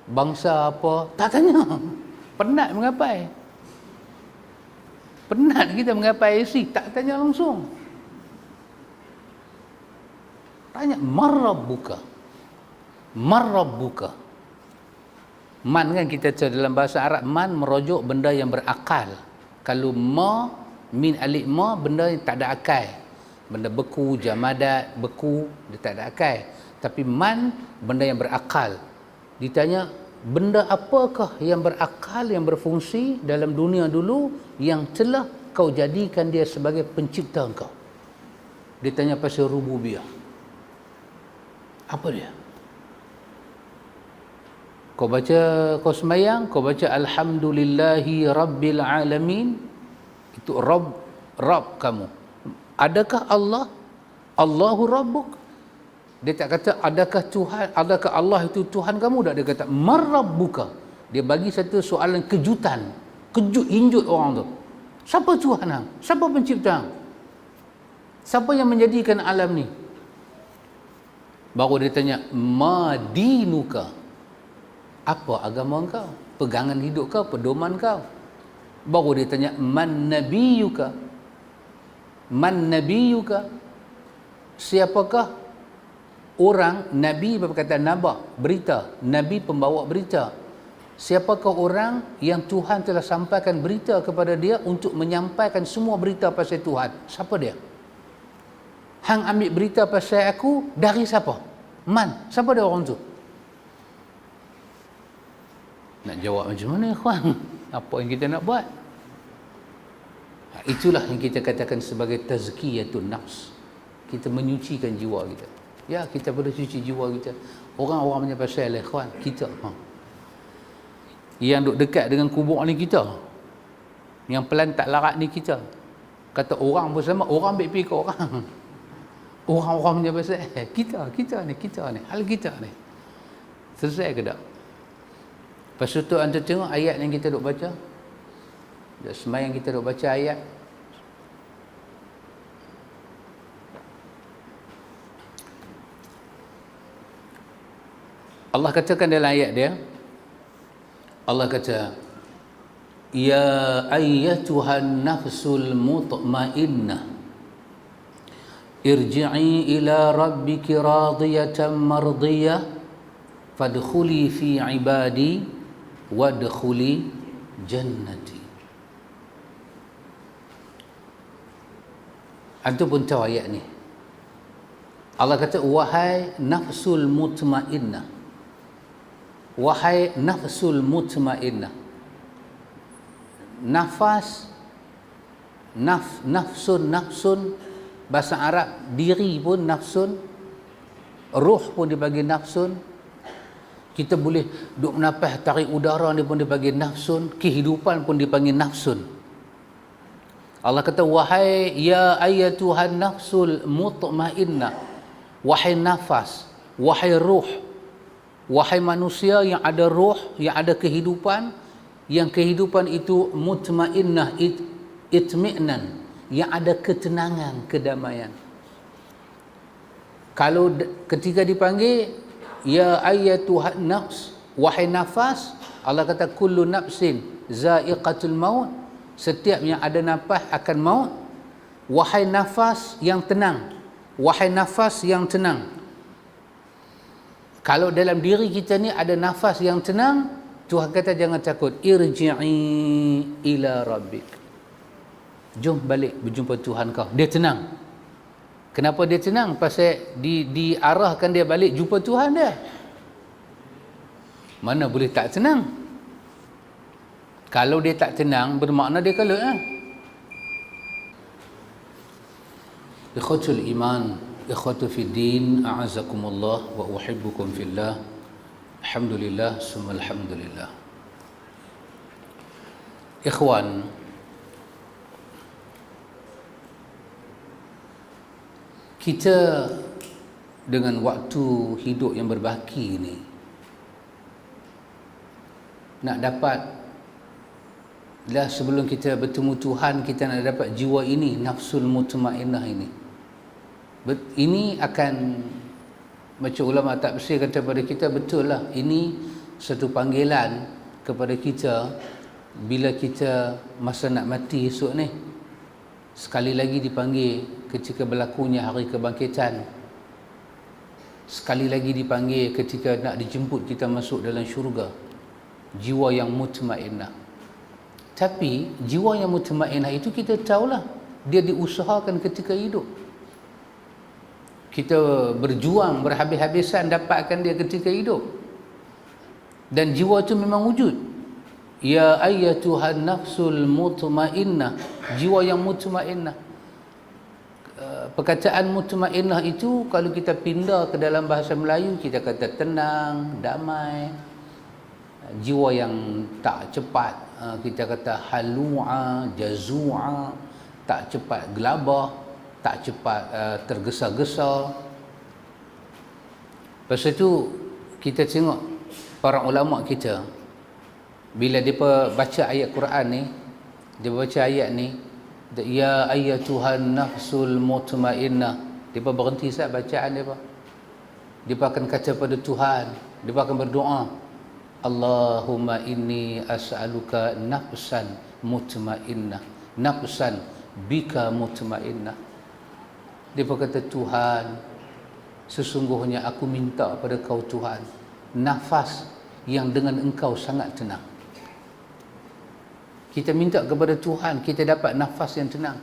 bangsa apa, tak tanya. Penat mengapai. Penat kita mengapai isi, tak tanya langsung. Tanya, marabbuka. Marabbuka. Man kan kita cakap dalam bahasa Arab, man merujuk benda yang berakal. Kalau ma, min alif ma, benda yang tak ada akal. Benda beku, jamadat, beku, dia tak ada akal. Tapi man, benda yang berakal. Ditanya, benda apakah yang berakal, yang berfungsi dalam dunia dulu, yang telah kau jadikan dia sebagai pencipta engkau? Dia tanya pasal rububiyah. Apa dia? Kau baca, kau semayang, kau baca Alhamdulillahi Rabbil Alamin. Itu Rabb kamu. Adakah Allah? Allahu Rabbuk. Dia tak kata adakah Tuhan, adakah Allah itu Tuhan kamu, tak. Dia kata marabbuka. Dia bagi satu soalan kejutan, injut orang tu. Siapa Tuhan hang? Siapa pencipta hang? Siapa yang menjadikan alam ni? Baru dia tanya, madinuka? Apa agama kau? Pegangan hidup kau, pedoman kau? Baru dia tanya, man nabiyuka? Man nabiyuka? Siapakah orang? Nabi berkata nabah, berita. Nabi pembawa berita. Siapakah orang yang Tuhan telah sampaikan berita kepada dia untuk menyampaikan semua berita pasal Tuhan? Siapa dia? Hang ambil berita pasal aku dari siapa? Man? Siapa dia orang tu? Nak jawab macam mana, ikhwan? Apa yang kita nak buat? Itulah yang kita katakan sebagai tazkiyatun nafs. Kita menyucikan jiwa kita. Ya, kita perlu cuci jiwa kita. Orang-orang punya pasal, ikhwan, kita. Yang duduk dekat dengan kubur ni kita. Yang pelan tak larat ni kita. Kata orang bersama, orang ambil pergi ke orang. Orang-orang punya pasal, kita ni, hal kita ni. Selesai ke tak? Lepas tu anda tengok ayat yang kita duk baca. Semayang kita duk baca ayat. Allah katakan dalam ayat dia, Allah kata, ya ayyatuhan nafsul mutmainnah irji'i ila rabbiki radiyatan mardiyah fadkhuli fi ibadi wadkhuli jannati. Antum pun tahu ayat ni. Allah kata, wahai nafsul mutmainnah. wahai nafsul mutmainnah. Nafas, nafsun, bahasa Arab diri pun nafsun, ruh pun dipanggil nafsun. Kita boleh duk menafas, tarik udara ni pun dipanggil nafsun, kehidupan pun dipanggil nafsun. Allah kata, wahai ya ayyatuhan nafsul mutmainnah, wahai nafas, wahai ruh, wahai manusia yang ada ruh, yang ada kehidupan, yang kehidupan itu mutmainnah, itmi'nan, yang ada ketenangan, kedamaian. Kalau ketika dipanggil ya ayyatuhan nafs, wahai nafas, Allah kata kullu nafsin za'iqatul maut, setiap yang ada nafas akan maut. Wahai nafas yang tenang, wahai nafas yang tenang. Kalau dalam diri kita ni ada nafas yang tenang, Tuhan kata jangan takut, irji'i ila rabbik, jom balik berjumpa Tuhan kau. Dia tenang. Kenapa dia tenang? Pasal diarahkan dia balik jumpa Tuhan dia. Mana boleh tak tenang? Kalau dia tak tenang, bermakna dia kalut. Ikhwatul iman, ikhwatu fid din, a'azakumullah wa uhibbukum fillah. Alhamdulillah, summa alhamdulillah. Ikhwan, kita dengan waktu hidup yang berbaki ni, nak dapat lah, sebelum kita bertemu Tuhan, kita nak dapat jiwa ini, nafsul mutmainnah ini. Ini akan, macam ulama tafsir kata pada kita, betul lah, ini satu panggilan kepada kita bila kita masa nak mati esok ni. Sekali lagi dipanggil ketika berlakunya hari kebangkitan. Sekali lagi dipanggil ketika nak dijemput kita masuk dalam syurga. Jiwa yang mutmainnah. Tapi jiwa yang mutmainnah itu kita tahulah, dia diusahakan ketika hidup. Kita berjuang berhabis-habisan dapatkan dia ketika hidup. Dan jiwa itu memang wujud. Ya ayyatuhan nafsul mutmainnah, jiwa yang mutmainnah. Perkataan mutmainnah itu kalau kita pindah ke dalam bahasa Melayu, kita kata tenang, damai. Jiwa yang tak cepat, kita kata halu'a, jazu'a, tak cepat gelabah, tak cepat tergesa-gesa. Lepas itu kita tengok para ulama kita, bila dia baca ayat Quran ni, dia baca ayat ni, ya ayyatuhan nafsul mutmainnah, dia berhenti saat bacaan dia. Dia akan kata pada Tuhan, dia akan berdoa, Allahumma inni as'aluka nafsan mutmainnah, nafsan bika mutmainnah. Dia berkata, Tuhan, sesungguhnya aku minta pada kau Tuhan, nafas yang dengan engkau sangat tenang. Kita minta kepada Tuhan, kita dapat nafas yang tenang.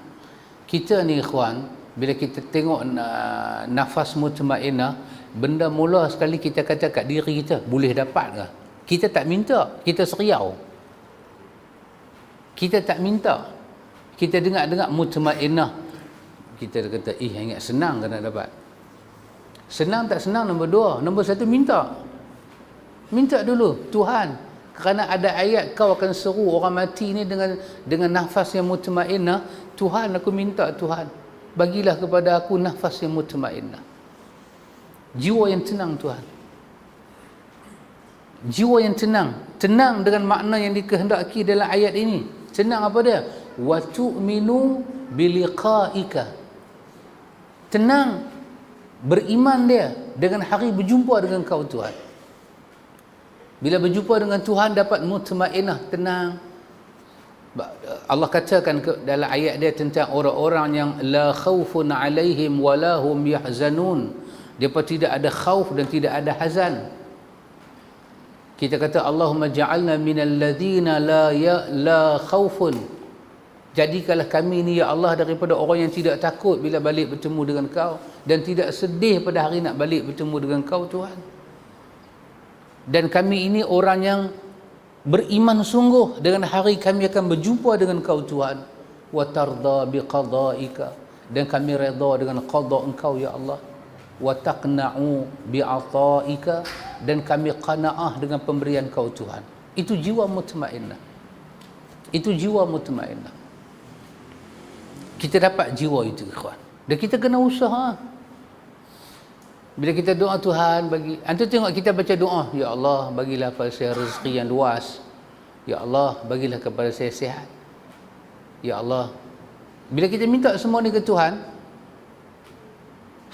Kita ni ikhwan, bila kita tengok nafas mutmainnah, benda mula sekali kita kata kat diri kita, boleh dapat ke? Kita tak minta, kita seriau. Kita tak minta. Kita dengar-dengar mutmainnah, kita kata, ingat senang ke nak dapat? Senang tak senang nombor dua. Nombor satu, minta. Minta dulu, Tuhan, kerana ada ayat kau akan seru orang mati ni dengan nafas yang mutmainnah. Tuhan, aku minta Tuhan, bagilah kepada aku nafas yang mutmainnah. Jiwa yang tenang Tuhan. Jiwa yang tenang. Tenang dengan makna yang dikehendaki dalam ayat ini. Tenang apa dia? Wa tu'minu biliqa'ika. Tenang, beriman dia dengan hari berjumpa dengan kau Tuhan. Bila berjumpa dengan Tuhan dapat mutmainnah, tenang. Allah katakan dalam ayat dia tentang orang-orang yang la khaufun alaihim wa la hum yahzanun. Depa tidak ada khauf dan tidak ada hazan. Kita kata Allahumma ja'alna minal ladzina la khaufun. Jadikanlah kami ni ya Allah daripada orang yang tidak takut bila balik bertemu dengan kau, dan tidak sedih pada hari nak balik bertemu dengan kau Tuhan. Dan kami ini orang yang beriman sungguh dengan hari kami akan berjumpa dengan Kau Tuhan. Wa tarda biqadaika, dan kami redha dengan qada Engkau ya Allah. Wa taqna'u bi'ata'ika, dan kami qanaah dengan pemberian Kau Tuhan. Itu jiwa mutmainnah. Itu jiwa mutmainnah. Kita dapat jiwa itu, ikhwan. Dan kita kena usaha. Bila kita doa, Tuhan bagi, antum tengok kita baca doa, ya Allah bagilah pada saya rezeki yang luas, ya Allah bagilah kepada saya sihat, ya Allah. Bila kita minta semua ni ke Tuhan,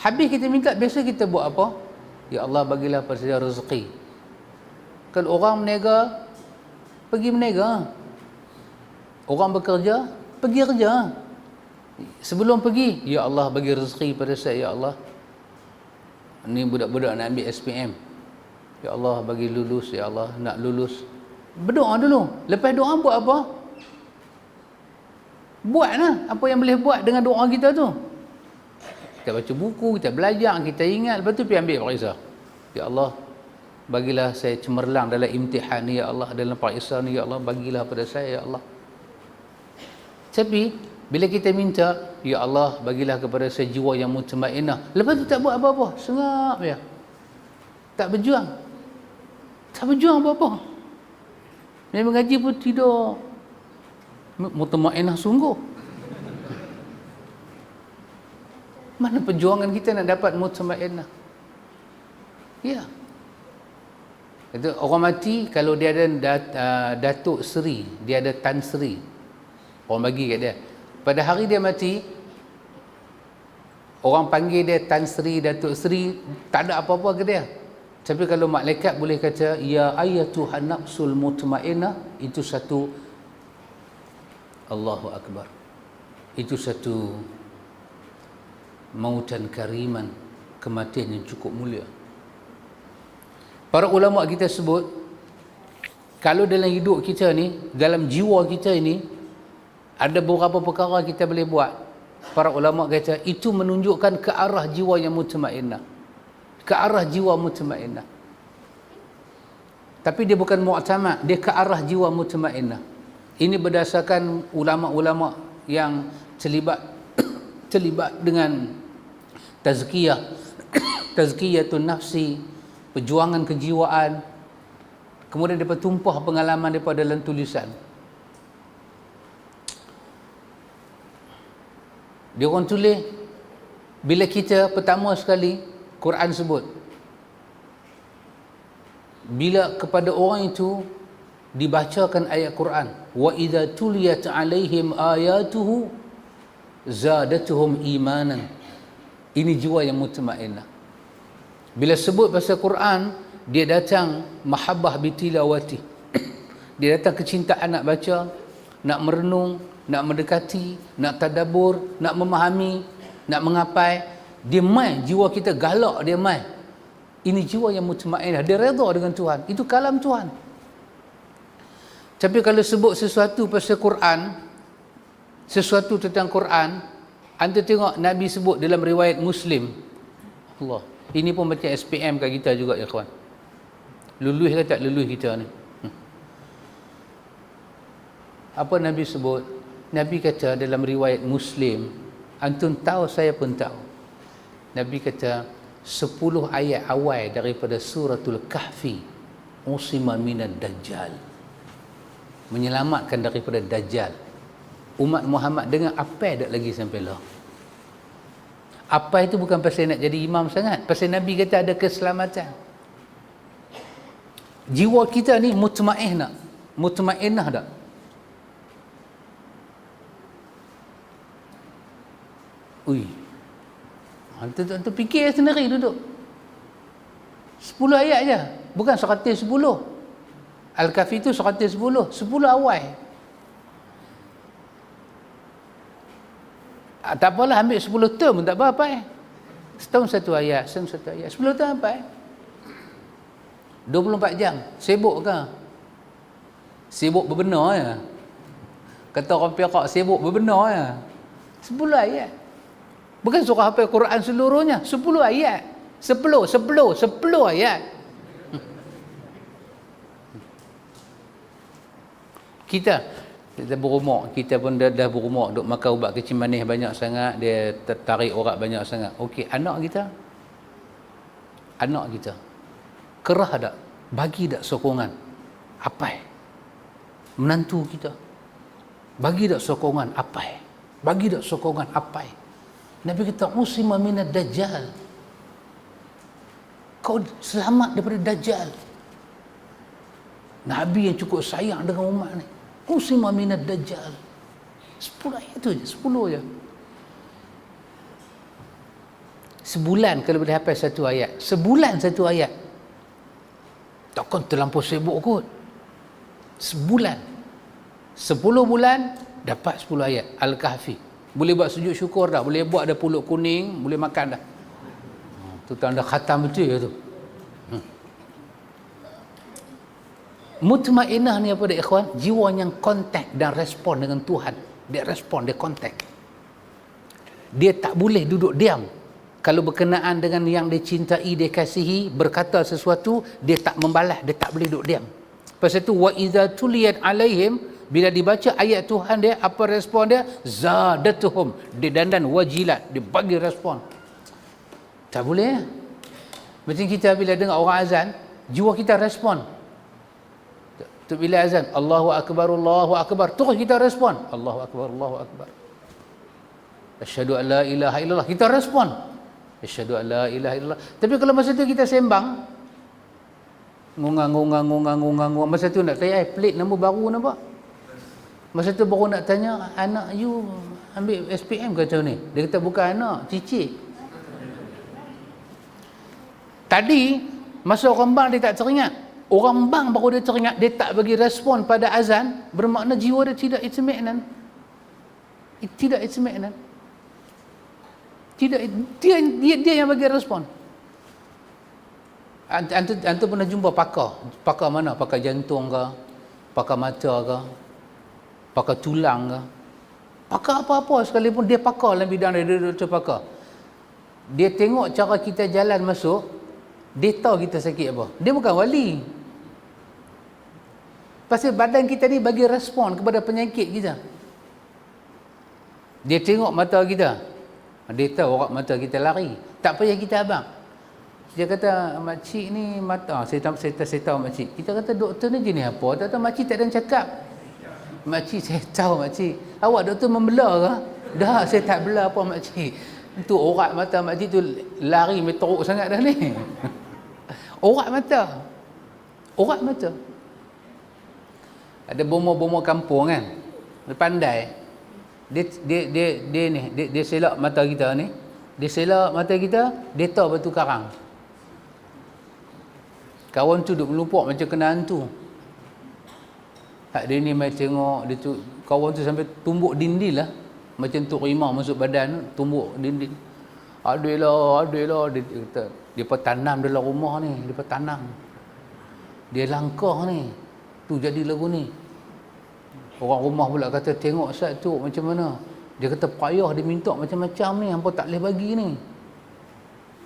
habis kita minta, biasa kita buat apa? Ya Allah bagilah pada saya rezeki. Kan orang menega, pergi menega. Orang bekerja, pergi kerja. Sebelum pergi, ya Allah bagi rezeki pada saya, ya Allah. Ni budak-budak nak ambil SPM, ya Allah bagi lulus, ya Allah nak lulus. Berdoa dulu. Lepas doa buat apa? Buatlah apa yang boleh buat dengan doa kita tu. Kita baca buku, kita belajar, kita ingat, lepas tu pergi ambil periksa. Ya Allah bagilah saya cemerlang dalam imtihan ni, ya Allah, dalam periksa ni, ya Allah bagilah pada saya, ya Allah. Tapi bila kita minta, ya Allah bagilah kepada saya jiwa yang mutmainnah, lepas tu tak buat apa-apa, sengap ya, tak berjuang, tak berjuang apa-apa, dia mengaji pun tidur, mutmainnah sungguh. Mana perjuangan kita nak dapat mutmainnah? Ya, itu orang mati, kalau dia ada Datuk Seri, dia ada Tan Seri, orang bagi kat dia. Pada hari dia mati, orang panggil dia Tan Sri, Datuk Sri, tak ada apa-apa ke dia. Tapi kalau malaikat boleh kata, ya ayatuhan nafsul mutmainnah, itu satu, Allahu Akbar, itu satu mautan kariman, kematian yang cukup mulia. Para ulama kita sebut, kalau dalam hidup kita ni, dalam jiwa kita ini, ada beberapa perkara kita boleh buat. Para ulama kata itu menunjukkan ke arah jiwa yang mutmainnah, ke arah jiwa mutmainnah. Tapi dia bukan mu'tamad, dia ke arah jiwa mutmainnah. Ini berdasarkan ulama-ulama yang terlibat dengan tazkiyah, tazkiyatun nafsi, perjuangan kejiwaan. Kemudian dia tumpah pengalaman daripada dalam tulisan. Dia orang tulis, bila kita pertama sekali Quran sebut, bila kepada orang itu dibacakan ayat Quran, wa idza tuliyat alaihim ayatuhu zadatuhum imanan, ini jiwa yang mutmainnah. Bila sebut pasal Quran, dia datang mahabbah bitilawati, dia datang kecintaan nak baca, nak merenung, nak mendekati, nak tadabbur, nak memahami, nak mengapai. Dia mai, jiwa kita galak, dia mai. Ini jiwa yang mutmainnah, dia redha dengan Tuhan. Itu kalam Tuhan. Tapi kalau sebut sesuatu pasal Quran, sesuatu tentang Quran, anda tengok Nabi sebut dalam riwayat Muslim. Allah, ini pun macam SPM kat kita juga ya kawan. Lulus ke tak lulus kita ni? Apa Nabi sebut? Nabi kata dalam riwayat Muslim, antum tahu, saya pun tahu. Nabi kata 10 ayat awal daripada suratul Kahfi, usima minad dajjal, menyelamatkan daripada dajjal. Umat Muhammad dengar apa dak lagi sampai lah. Apa itu bukan pasal nak jadi imam sangat, pasal Nabi kata ada keselamatan. Jiwa kita ni mutmainnah, mutmainnah tak? Ui, antum fikir sendiri duduk. 10 ayat je, bukan 110. Al-Kahfi itu 110, 10 awal. Tak apalah, ambil 10 term pun tak apa-apa. Setahun satu ayat, setahun satu ayat, 10 term apa? 24 jam, sibuk ke? Sibuk berbenar ya. Kata orang Perak, sibuk berbenar ya. 10 ayat. Bukan surah hafal Quran seluruhnya, 10 ayat. 10 ayat. Kita berumur, kita pun dah berumur, duk makan ubat kecil manis banyak sangat, dia tarik urat banyak sangat. Okey, anak kita kerah tak? Bagi tak sokongan? Apai? Menantu kita bagi tak sokongan? Apai? Bagi tak sokongan? Apai? Nabi kata usima minad dajjal, kau selamat daripada dajjal. Nabi yang cukup sayang dengan umat ni, usima minad dajjal. 10 ayat tu je, 10 je. Sebulan kalau boleh hafal satu ayat, sebulan satu ayat, takkan terlampau sibuk kot. Sebulan, 10 bulan dapat 10 ayat Al-Kahfi. Boleh buat sujud syukur dah, boleh buat dah pulut kuning, boleh makan dah. Tu tanda khatam betul tu. Mutmainnah ni apa dia ikhwan? Jiwa yang kontak dan respon dengan Tuhan. Dia respon, dia kontak. Dia tak boleh duduk diam. Kalau berkenaan dengan yang dia cintai, dia kasihi, berkata sesuatu, dia tak membalas, dia tak boleh duduk diam. Pasal tu wa idza tuliyat alaihim, bila dibaca ayat Tuhan dia, apa respon dia? Zadatuhum, dia dandan wajilat, dia bagi respon. Tak boleh. Macam kita bila dengar orang azan, jiwa kita respon. Tu bila azan, Allahu akbar, terus kita respon, Allahu akbar. Asyhadu an la ilaha illallah, kita respon. Asyhadu an la ilaha illallah. Tapi kalau masa tu kita sembang, ngungang, masa tu nak tanya, plate nombor baru nampak? Masa tu baru nak tanya, anak you ambil SPM ke macam ni? Dia kata bukan anak, cicit. Tadi masa orang bang dia tak teringat. Orang bang baru dia teringat, dia tak bagi respon pada azan, bermakna jiwa dia tidak itmi'nan. Tidak itmi'nan. Tidak, dia yang bagi respon. Antu pernah jumpa pakar mana? Pakar jantung ke? Pakar mata ke? Pakar tulang ke? Pakar apa-apa sekalipun, dia pakar dalam bidang dia doktor pakar. Dia tengok cara kita jalan masuk, dia tahu kita sakit apa. Dia bukan wali. Pasal badan kita ni bagi respon kepada penyakit kita. Dia tengok mata kita, dia tahu orang mata kita lari. Tak payah kita abang. Dia kata, makcik ni mata, saya tahu makcik. Kita kata, doktor ni jenis apa? Tak tahu, makcik tak ada yang cakap. Makcik, saya tahu makcik. Awak doktor membelah ke? Dah, saya tak belah apa makcik. Itu orat mata makcik tu lari meteruk sangat dah ni. Orat mata. Ada bomo-bomo kampung kan, dia pandai. Dia selak mata kita ni. Dia tahu batu karang. Kawan tu duk melupuk macam kena hantu. Dia ni mai tengok, dia tu, kawan tu sampai tumbuk dinding lah. Macam tu rimau masuk badan, tumbuk dinding. Aduh lah, dia kata, dia pun tanam dalam rumah ni, dia langkah ni, tu jadi lagu ni. Orang rumah pula kata, tengok Ustaz tu macam mana. Dia kata payah dia minta macam-macam ni, hampa tak boleh bagi ni.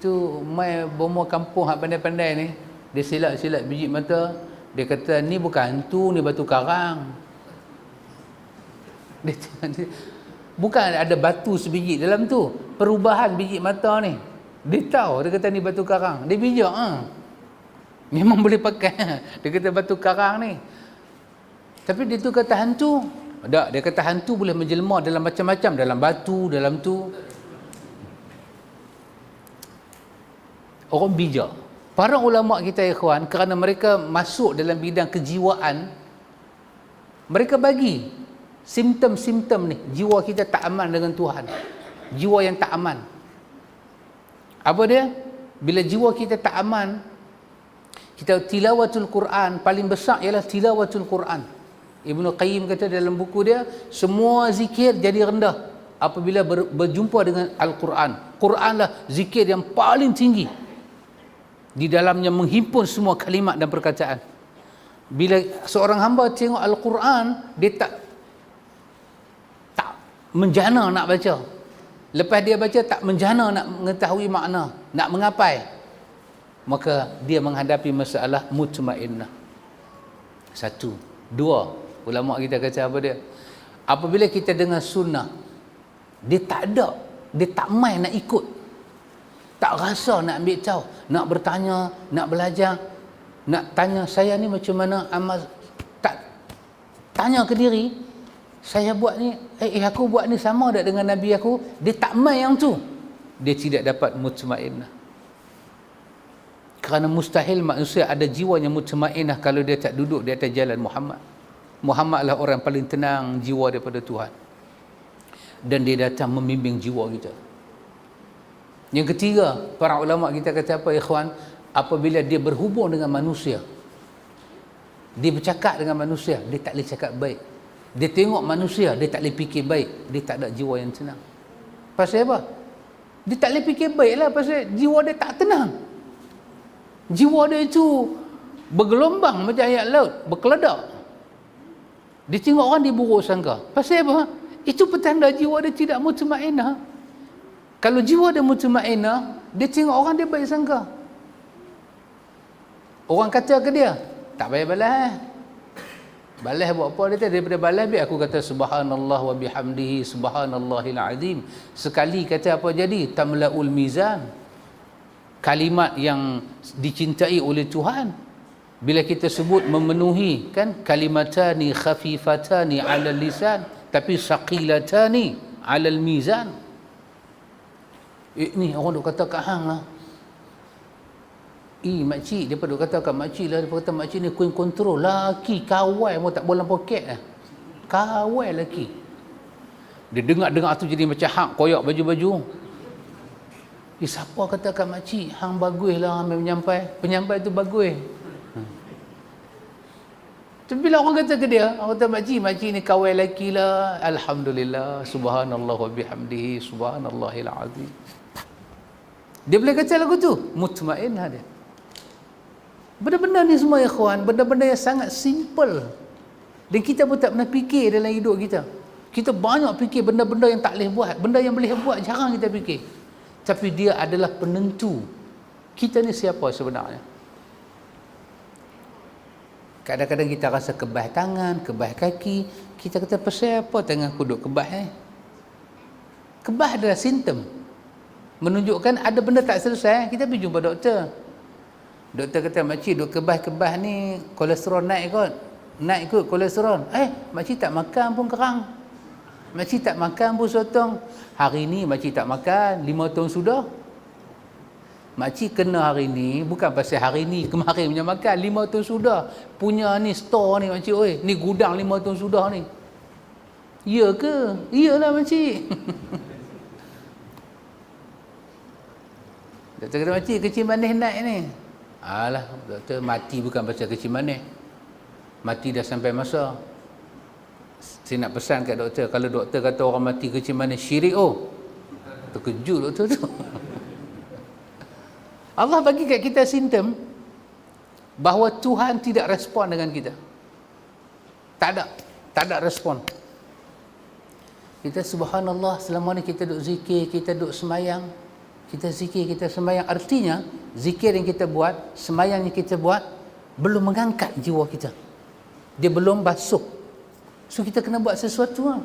Tu mai bomo kampung hak pandai-pandai ni, dia silat-silat biji mata. Dia kata ni bukan hantu, ni batu karang. Bukan ada batu sebiji dalam tu, perubahan biji mata ni. Dia tahu, dia kata ni batu karang. Dia bijak memang boleh pakai. Dia kata batu karang ni. Tapi dia tu kata hantu. Tak, dia kata hantu boleh menjelma dalam macam-macam, dalam batu, dalam tu. Orang bijak. Para ulama kita ikhwan, kerana mereka masuk dalam bidang kejiwaan, mereka bagi simptom-simptom ni, jiwa kita tak aman dengan Tuhan. Jiwa yang tak aman. Apa dia? Bila jiwa kita tak aman, kita tilawatul Quran, paling besar ialah tilawatul Quran. Ibnu Qayyim kata dalam buku dia, semua zikir jadi rendah apabila berjumpa dengan Al-Quran. Quranlah zikir yang paling tinggi. Di dalamnya menghimpun semua kalimat dan perkataan. Bila seorang hamba tengok Al-Quran, dia tak menjana nak baca. Lepas dia baca, tak menjana nak mengetahui makna, nak mengapai. Maka dia menghadapi masalah mutmainnah. 1. 2. Ulama kita kata apa dia? Apabila kita dengar sunnah, dia tak main nak ikut. Tak rasa nak ambil tahu, nak bertanya, nak belajar, nak tanya saya ni macam mana amal, tak tanya ke diri, saya buat ni, aku buat ni sama tak dengan Nabi aku? Dia tak main yang tu. Dia tidak dapat mutmainnah. Kerana mustahil manusia ada jiwa yang mutmainnah kalau dia tak duduk di atas jalan Muhammad. Muhammad lah orang paling tenang jiwa daripada Tuhan. Dan dia datang membimbing jiwa kita. Yang ketiga, para ulama kita kata apa, ikhwan? Apabila dia berhubung dengan manusia, dia bercakap dengan manusia, dia tak boleh cakap baik. Dia tengok manusia, dia tak boleh fikir baik. Dia tak ada jiwa yang tenang. Pasal apa? Dia tak boleh fikir baik lah, pasal jiwa dia tak tenang. Jiwa dia itu bergelombang macam ayat laut, berkeledak. Dia tengok orang, dia buruk sangka. Pasal apa? Itu petanda jiwa dia tidak mutmainnah. Kalau jiwa dia mutmainnah, dia tengok orang, dia baik sangka. Orang kata ke dia, tak payah balas. Balas buat apa dia? Daripada balas, biar aku kata subhanallah wa bihamdihi subhanallahil azim. Sekali kata apa jadi? Tamla'ul mizan. Kalimat yang dicintai oleh Tuhan. Bila kita sebut memenuhi, kan, kalimatani khafifatani 'alal lisan tapi saqilatani 'alal mizan. Ni orang duk kata kat hang lah. Makcik, dia duk kata kat makcik lah, dia kata makcik ni queen control, laki kawai mau tak bola poket lah. Kawai laki. Dia dengar tu jadi macam hang koyak baju-baju. Siapa kata kat makcik hang bagus lah ambil penyampai tu bagus. Tapi bila orang kata ke dia, orang kata makcik ni kawai lelaki lah, alhamdulillah, subhanallah wa bihamdihi subhanallahil azim. Dia boleh kata lagu tu, mutmainnah dia. Benda-benda ni semua ya kawan, benda-benda yang sangat simple. Dan kita pun tak pernah fikir dalam hidup kita. Kita banyak fikir benda-benda yang tak boleh buat, benda yang boleh buat jarang kita fikir. Tapi dia adalah penentu kita ni siapa sebenarnya. Kadang-kadang kita rasa kebah tangan, kebah kaki, kita kata pasal apa tangan aku duk kebah Kebah adalah simptom, menunjukkan ada benda tak selesai. Kita pergi jumpa doktor. Doktor kata, makcik duk kebah-kebah ni kolesterol naik kot kolesterol. Makcik tak makan pun kerang, makcik tak makan pun sotong. Hari ni makcik tak makan, 5 tahun sudah. Makcik kena hari ni, bukan pasal hari ni, kemarin punya makan, 5 tahun sudah. Punya ni store ni makcik, oi, ni gudang 5 tahun sudah ni. Ya ke? Iyalah makcik. Doktor kata, makcik kecil manis naik ni. Alah, doktor, mati bukan pasal kecil manis. Mati dah sampai masa. Saya nak pesan kat doktor, kalau doktor kata orang mati kecil manis, syirik terkejut doktor tu. Allah bagi kat kita simptom bahawa Tuhan tidak respon dengan kita. Tak ada respon. Kita subhanallah, selama ni kita duk zikir, kita duk semayang, kita zikir, kita semayang. Artinya zikir yang kita buat, semayang yang kita buat belum mengangkat jiwa kita. Dia belum basuh. So kita kena buat sesuatu lah.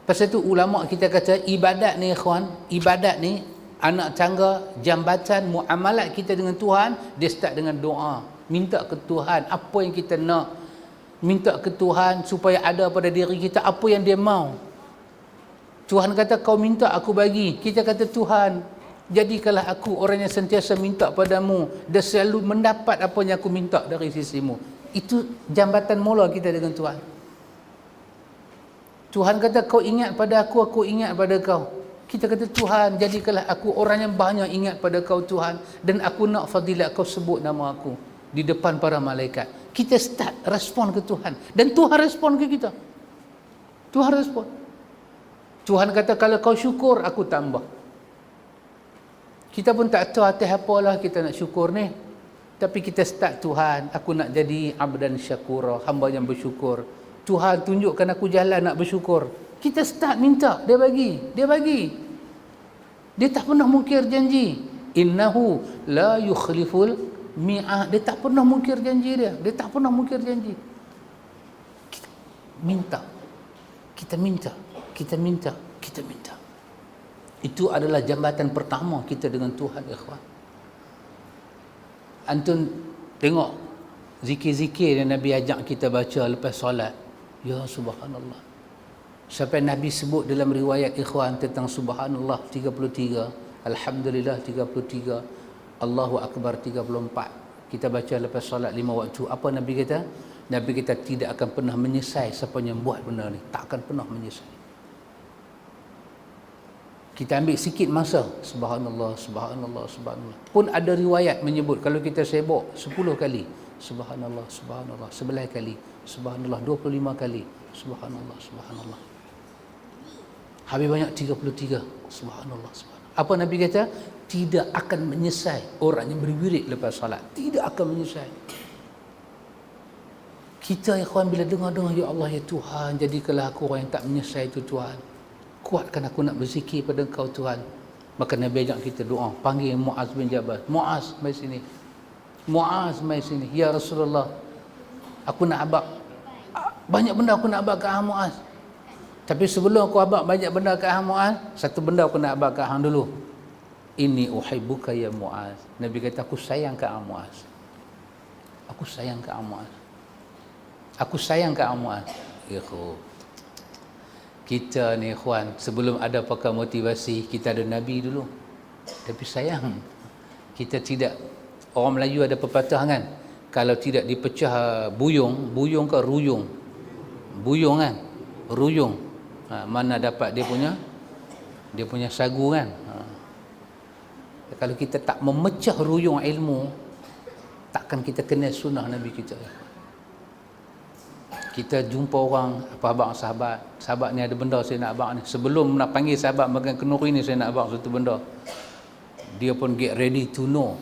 Pasal tu ulama kita kata ibadat ni ikhwan, ibadat ni anak tangga, jambatan, muamalat kita dengan Tuhan, dia start dengan doa. Minta ke Tuhan apa yang kita nak. Minta ke Tuhan supaya ada pada diri kita apa yang dia mau. Tuhan kata kau minta aku bagi. Kita kata Tuhan, jadikanlah aku orang yang sentiasa minta padamu dan selalu mendapat apa yang aku minta dari sisimu. Itu jambatan mula kita dengan Tuhan. Tuhan kata kau ingat pada aku ingat pada kau. Kita kata Tuhan, jadikanlah aku orang yang banyak ingat pada kau Tuhan, dan aku nak fadilat kau sebut nama aku di depan para malaikat. Kita start respon ke Tuhan, dan Tuhan respon ke kita. Tuhan respon. Tuhan kata kalau kau syukur aku tambah. Kita pun tak tahu atas apalah kita nak syukur ni, tapi kita start, Tuhan aku nak jadi abdan syakura, hamba yang bersyukur. Tuhan tunjukkan aku jalan nak bersyukur. Kita start minta, dia bagi. Dia tak pernah mungkir janji. Innahu la yukhliful mi'ah. Dia tak pernah mungkir janji dia. minta. Kita minta. Kita minta. Kita minta. Itu adalah jambatan pertama kita dengan Tuhan, ikhwan. Antum tengok zikir-zikir yang Nabi ajak kita baca lepas solat. Ya subhanallah. Sampai Nabi sebut dalam riwayat ikhwan tentang subhanallah 33, alhamdulillah 33, Allahu akbar 34. Kita baca lepas solat 5 waktu. Apa Nabi kata? Nabi kita tidak akan pernah menyesal siapa yang buat benda ni. Tak akan pernah menyesal. Kita ambil sikit masa. Subhanallah, subhanallah, subhanallah. Pun ada riwayat menyebut kalau kita sibuk 10 kali. Subhanallah, subhanallah. 11 kali. Subhanallah, 25 kali. Subhanallah, subhanallah. Habis banyak 33. Subhanallah, subhanallah. Apa Nabi kata? Tidak akan menyesal orang yang berwirid lepas salat. Tidak akan menyesal. Kita ikhwan bila dengar-dengar, ya Allah ya Tuhan, jadikanlah aku orang yang tak menyesal itu Tuhan. Kuatkan aku nak berzikir pada Engkau Tuhan. Maka Nabi ajak kita doa. Panggil Muaz bin Jabal. Muaz, mari sini. Muaz, mari sini. Ya Rasulullah, aku nak abak. Banyak benda aku nak abak ke hang Muaz. Tapi sebelum aku abak banyak benda ke hang Muaz, satu benda aku nak abak ke hang dulu. Inni uhibbuka ya Muaz. Nabi kata, aku sayang ke hang Muaz. Aku sayang ke hang Muaz. Aku sayang ke hang Muaz. Kita ni ikhwan, sebelum ada pakar motivasi, kita ada Nabi dulu. Tapi sayang, kita tidak. Orang Melayu ada pepatah kan, kalau tidak dipecah buyung, buyung ke ruyung? Buyung kan? Ruyung. Mana dapat dia punya sagu kan? Kalau kita tak memecah ruyung ilmu, takkan kita kenal sunnah Nabi kita. Kita jumpa orang, apa abang sahabat ni ada benda saya nak abang ni. Sebelum nak panggil sahabat makan kenduri ni, saya nak abang satu benda. Dia pun get ready to know.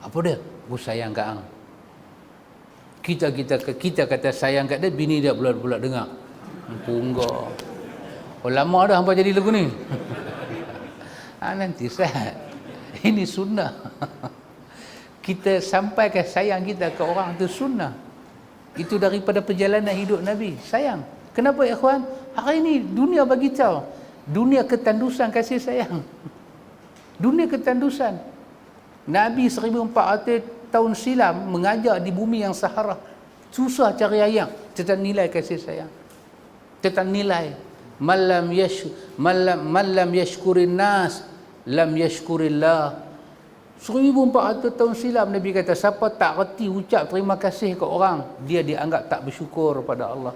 Apa dia? Aku sayang kat hang. Kita kata sayang kat dia, bini dia pula dengar. Punggah. Oh lama dah hampa jadi lagu ni. Nanti Ustaz. Ini sunnah. Kita sampaikan sayang kita ke orang tu sunnah. Itu daripada perjalanan hidup Nabi. Sayang. Kenapa ikhwan? Hari ini dunia bagi tahu. Dunia ketandusan kasih sayang. Dunia ketandusan. Nabi 1400 tahun silam mengajar di bumi yang Sahara. Susah cari ayam. Tentang nilai kasih sayang. Tentang nilai. Man lam yashkurin nas, lam yashkurillah. 1400 tahun silam Nabi kata, siapa tak reti ucap terima kasih ke orang, dia dianggap tak bersyukur pada Allah.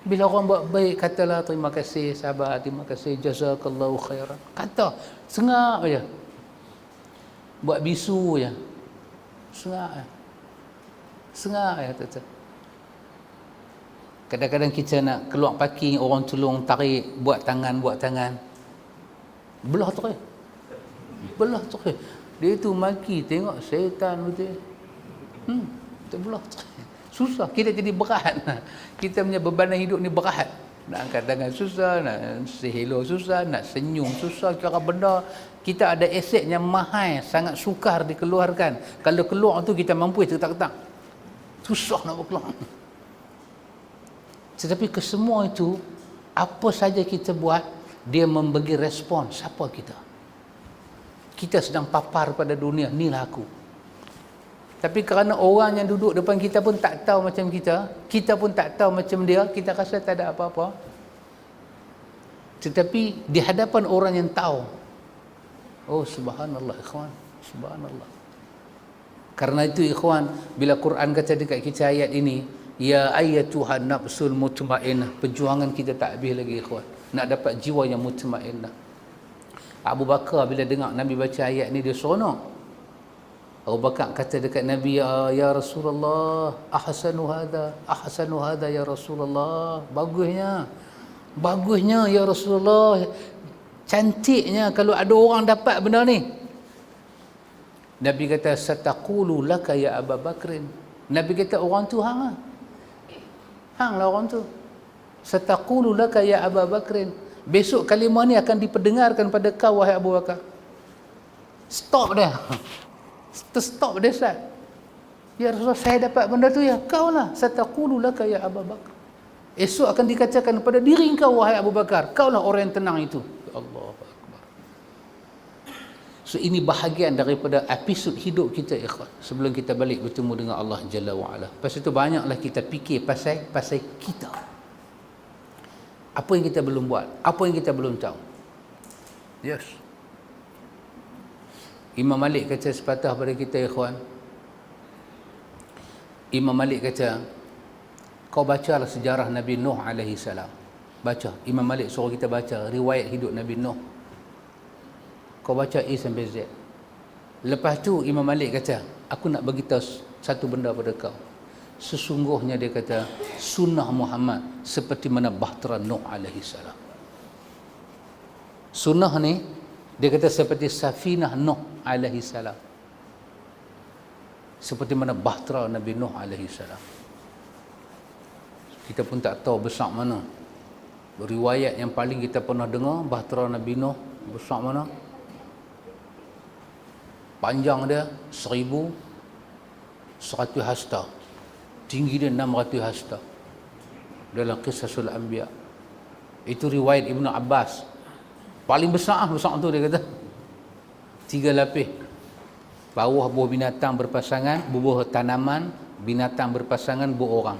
Bila orang buat baik, katalah terima kasih sahabat, terima kasih, jazakallahu khairan. Kata, sengak aja. Buat bisu aja. Sengak aja. Sengak aja kata. Kadang-kadang kita nak keluar parking, orang tolong tarik, buat tangan. Belah terus. Belah terus. Dia tu maki, tengok syaitan betul. Terbelah. Susah, kita jadi berat. Kita punya bebanan hidup ni berat. Nak angkat tangan susah, nak say hello susah, nak senyum susah. Cara benda, kita ada aset yang mahal, sangat sukar dikeluarkan. Kalau keluar tu kita mampu ketak-ketak. Susah nak berkeluar. Tetapi kesemua itu, apa saja kita buat, dia memberi respon. Siapa kita? Kita sedang papar pada dunia, inilah aku. Tapi kerana orang yang duduk depan kita pun tak tahu macam kita pun tak tahu macam dia, kita rasa tak ada apa-apa. Tetapi di hadapan orang yang tahu, oh subhanallah ikhwan, subhanallah. Karena itu ikhwan, bila Quran kata dekat kita ayat ini, ya ayyatuhan nafsul mutmainnah, perjuangan kita tak habis lagi ikhwan, nak dapat jiwa yang mutmainnah. Abu Bakar bila dengar Nabi baca ayat ni, dia seronok. Abu Bakar kata dekat Nabi, ya Rasulullah, ahsanu hadha ya Rasulullah. Bagusnya ya Rasulullah. Cantiknya kalau ada orang dapat benda ni. Nabi kata, sataqulu laka ya Abu Bakrin. Nabi kata, orang tu hang lah orang tu. Sataqulu laka ya Abu Bakrin. Besok kalimah ni akan diperdengarkan pada kau wahai Abu Bakar. Stop dia. Stop dia Ustaz. Ya Rasulullah, saya dapat benda tu ya. Kau lah. Sataqulu laka ya Abu Bakar. Esok akan dikatakan kepada diri engkau, wahai Abu Bakar, kaulah orang yang tenang itu. Ya Allah Akbar. So ini bahagian daripada episod hidup kita, ikhwan, sebelum kita balik bertemu dengan Allah Jalla wa'ala. Pasal itu banyaklah kita fikir pasal kita. Apa yang kita belum buat, apa yang kita belum tahu. Yes. Imam Malik kata sepatah pada kita, ikhwan. Imam Malik kata, kau bacalah sejarah Nabi Nuh alaihi salam. Baca. Imam Malik suruh kita baca riwayat hidup Nabi Nuh. Kau baca A sampai Z. Lepas tu Imam Malik kata, aku nak beritahu satu benda pada kau. Sesungguhnya dia kata, sunnah Muhammad seperti mana bahtera Nuh alaihi salam. Sunnah ni, dia kata seperti safinah Nuh alaihi salam. Seperti mana bahtera Nabi Nuh alaihi salam. Kita pun tak tahu besar mana. Riwayat yang paling kita pernah dengar, bahtera Nabi Nuh besar mana? Panjang dia 1,100 hasta. Tinggi dia 600 hasta. Dalam Qisasul Anbiya. Itu riwayat Ibnu Abbas. Paling besar tu dia kata. 3 lapis. Bawah buah binatang berpasangan, buah tanaman, binatang berpasangan, buah orang.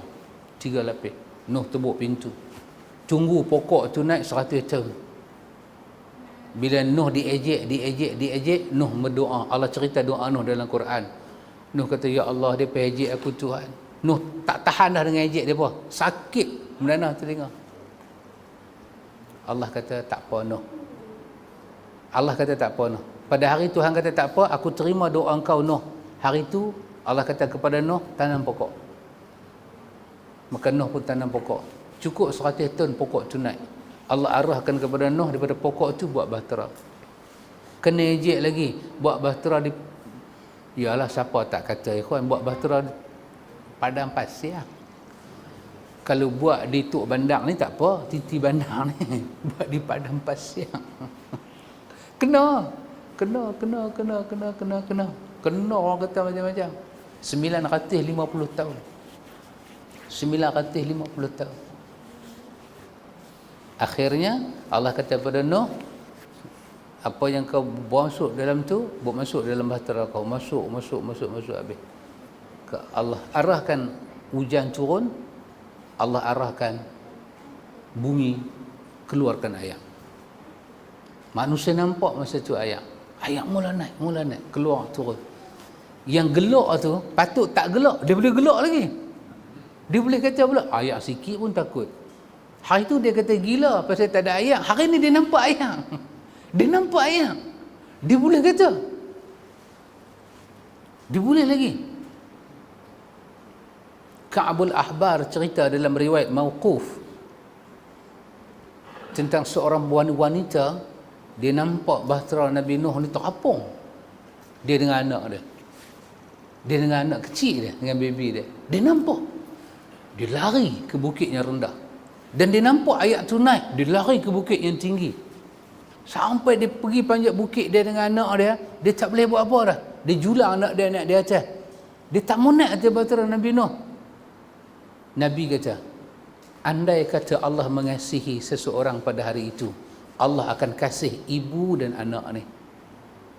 3 lapis. Nuh tebuk pintu. Tunggu pokok tu naik 100 tahun. Bila Nuh diejek, Nuh berdoa. Allah cerita doa Nuh dalam Quran. Nuh kata, ya Allah, dia ejek aku Tuhan. Nuh tak tahan dah dengan ejek dia apa. Sakit mendanah telinga. Allah kata, tak apa Nuh. Allah kata tak apa Nuh. Pada hari Tuhan kata tak apa, aku terima doa engkau Nuh. Hari itu Allah kata kepada Nuh, tanam pokok. Maka Nuh pun tanam pokok. Cukup 100 ton pokok tu naik. Allah arahkan kepada Nuh daripada pokok tu buat bahtera. Kena ejek lagi, buat bahtera di... Yalah, siapa tak kata, ikhwan, buat bahtera di padang pasir. Kalau buat di Tuk Bandar ni tak apa, Titi Bandar ni. Buat di padang pasir. Kena orang kata macam-macam. 950 tahun. 950 tahun. Akhirnya Allah kata pada Nuh, apa yang kau buang masuk dalam tu, buat masuk dalam bahtera kau. Masuk habis. Allah arahkan hujan turun, Allah arahkan bumi keluarkan air. Manusia nampak masa tu air. Air mula naik, keluar turun. Yang gelak tu, patut tak gelak, dia boleh gelak lagi. Dia boleh kata pula, air sikit pun takut. Hari tu dia kata gila pasal tak ada air. Hari ni dia nampak air. Dia nampak air. Dia boleh kata. Dia boleh lagi. Ka'bul Ahbar cerita dalam riwayat mauquf tentang seorang wanita, dia nampak bahtera Nabi Nuh ni terapung. Dia dengan anak dia. Dia dengan anak kecil dia, dengan baby dia. Dia nampak. Dia lari ke bukit yang rendah. Dan dia nampak ayat tu naik, dia lari ke bukit yang tinggi. Sampai dia pergi panjat bukit dia dengan anak dia, dia tak boleh buat apa dah. Dia julang anak dia naik di atas. Dia tak mau naik atas bahtera Nabi Nuh. Nabi kata, andai kata Allah mengasihi seseorang pada hari itu, Allah akan kasih ibu dan anak ni.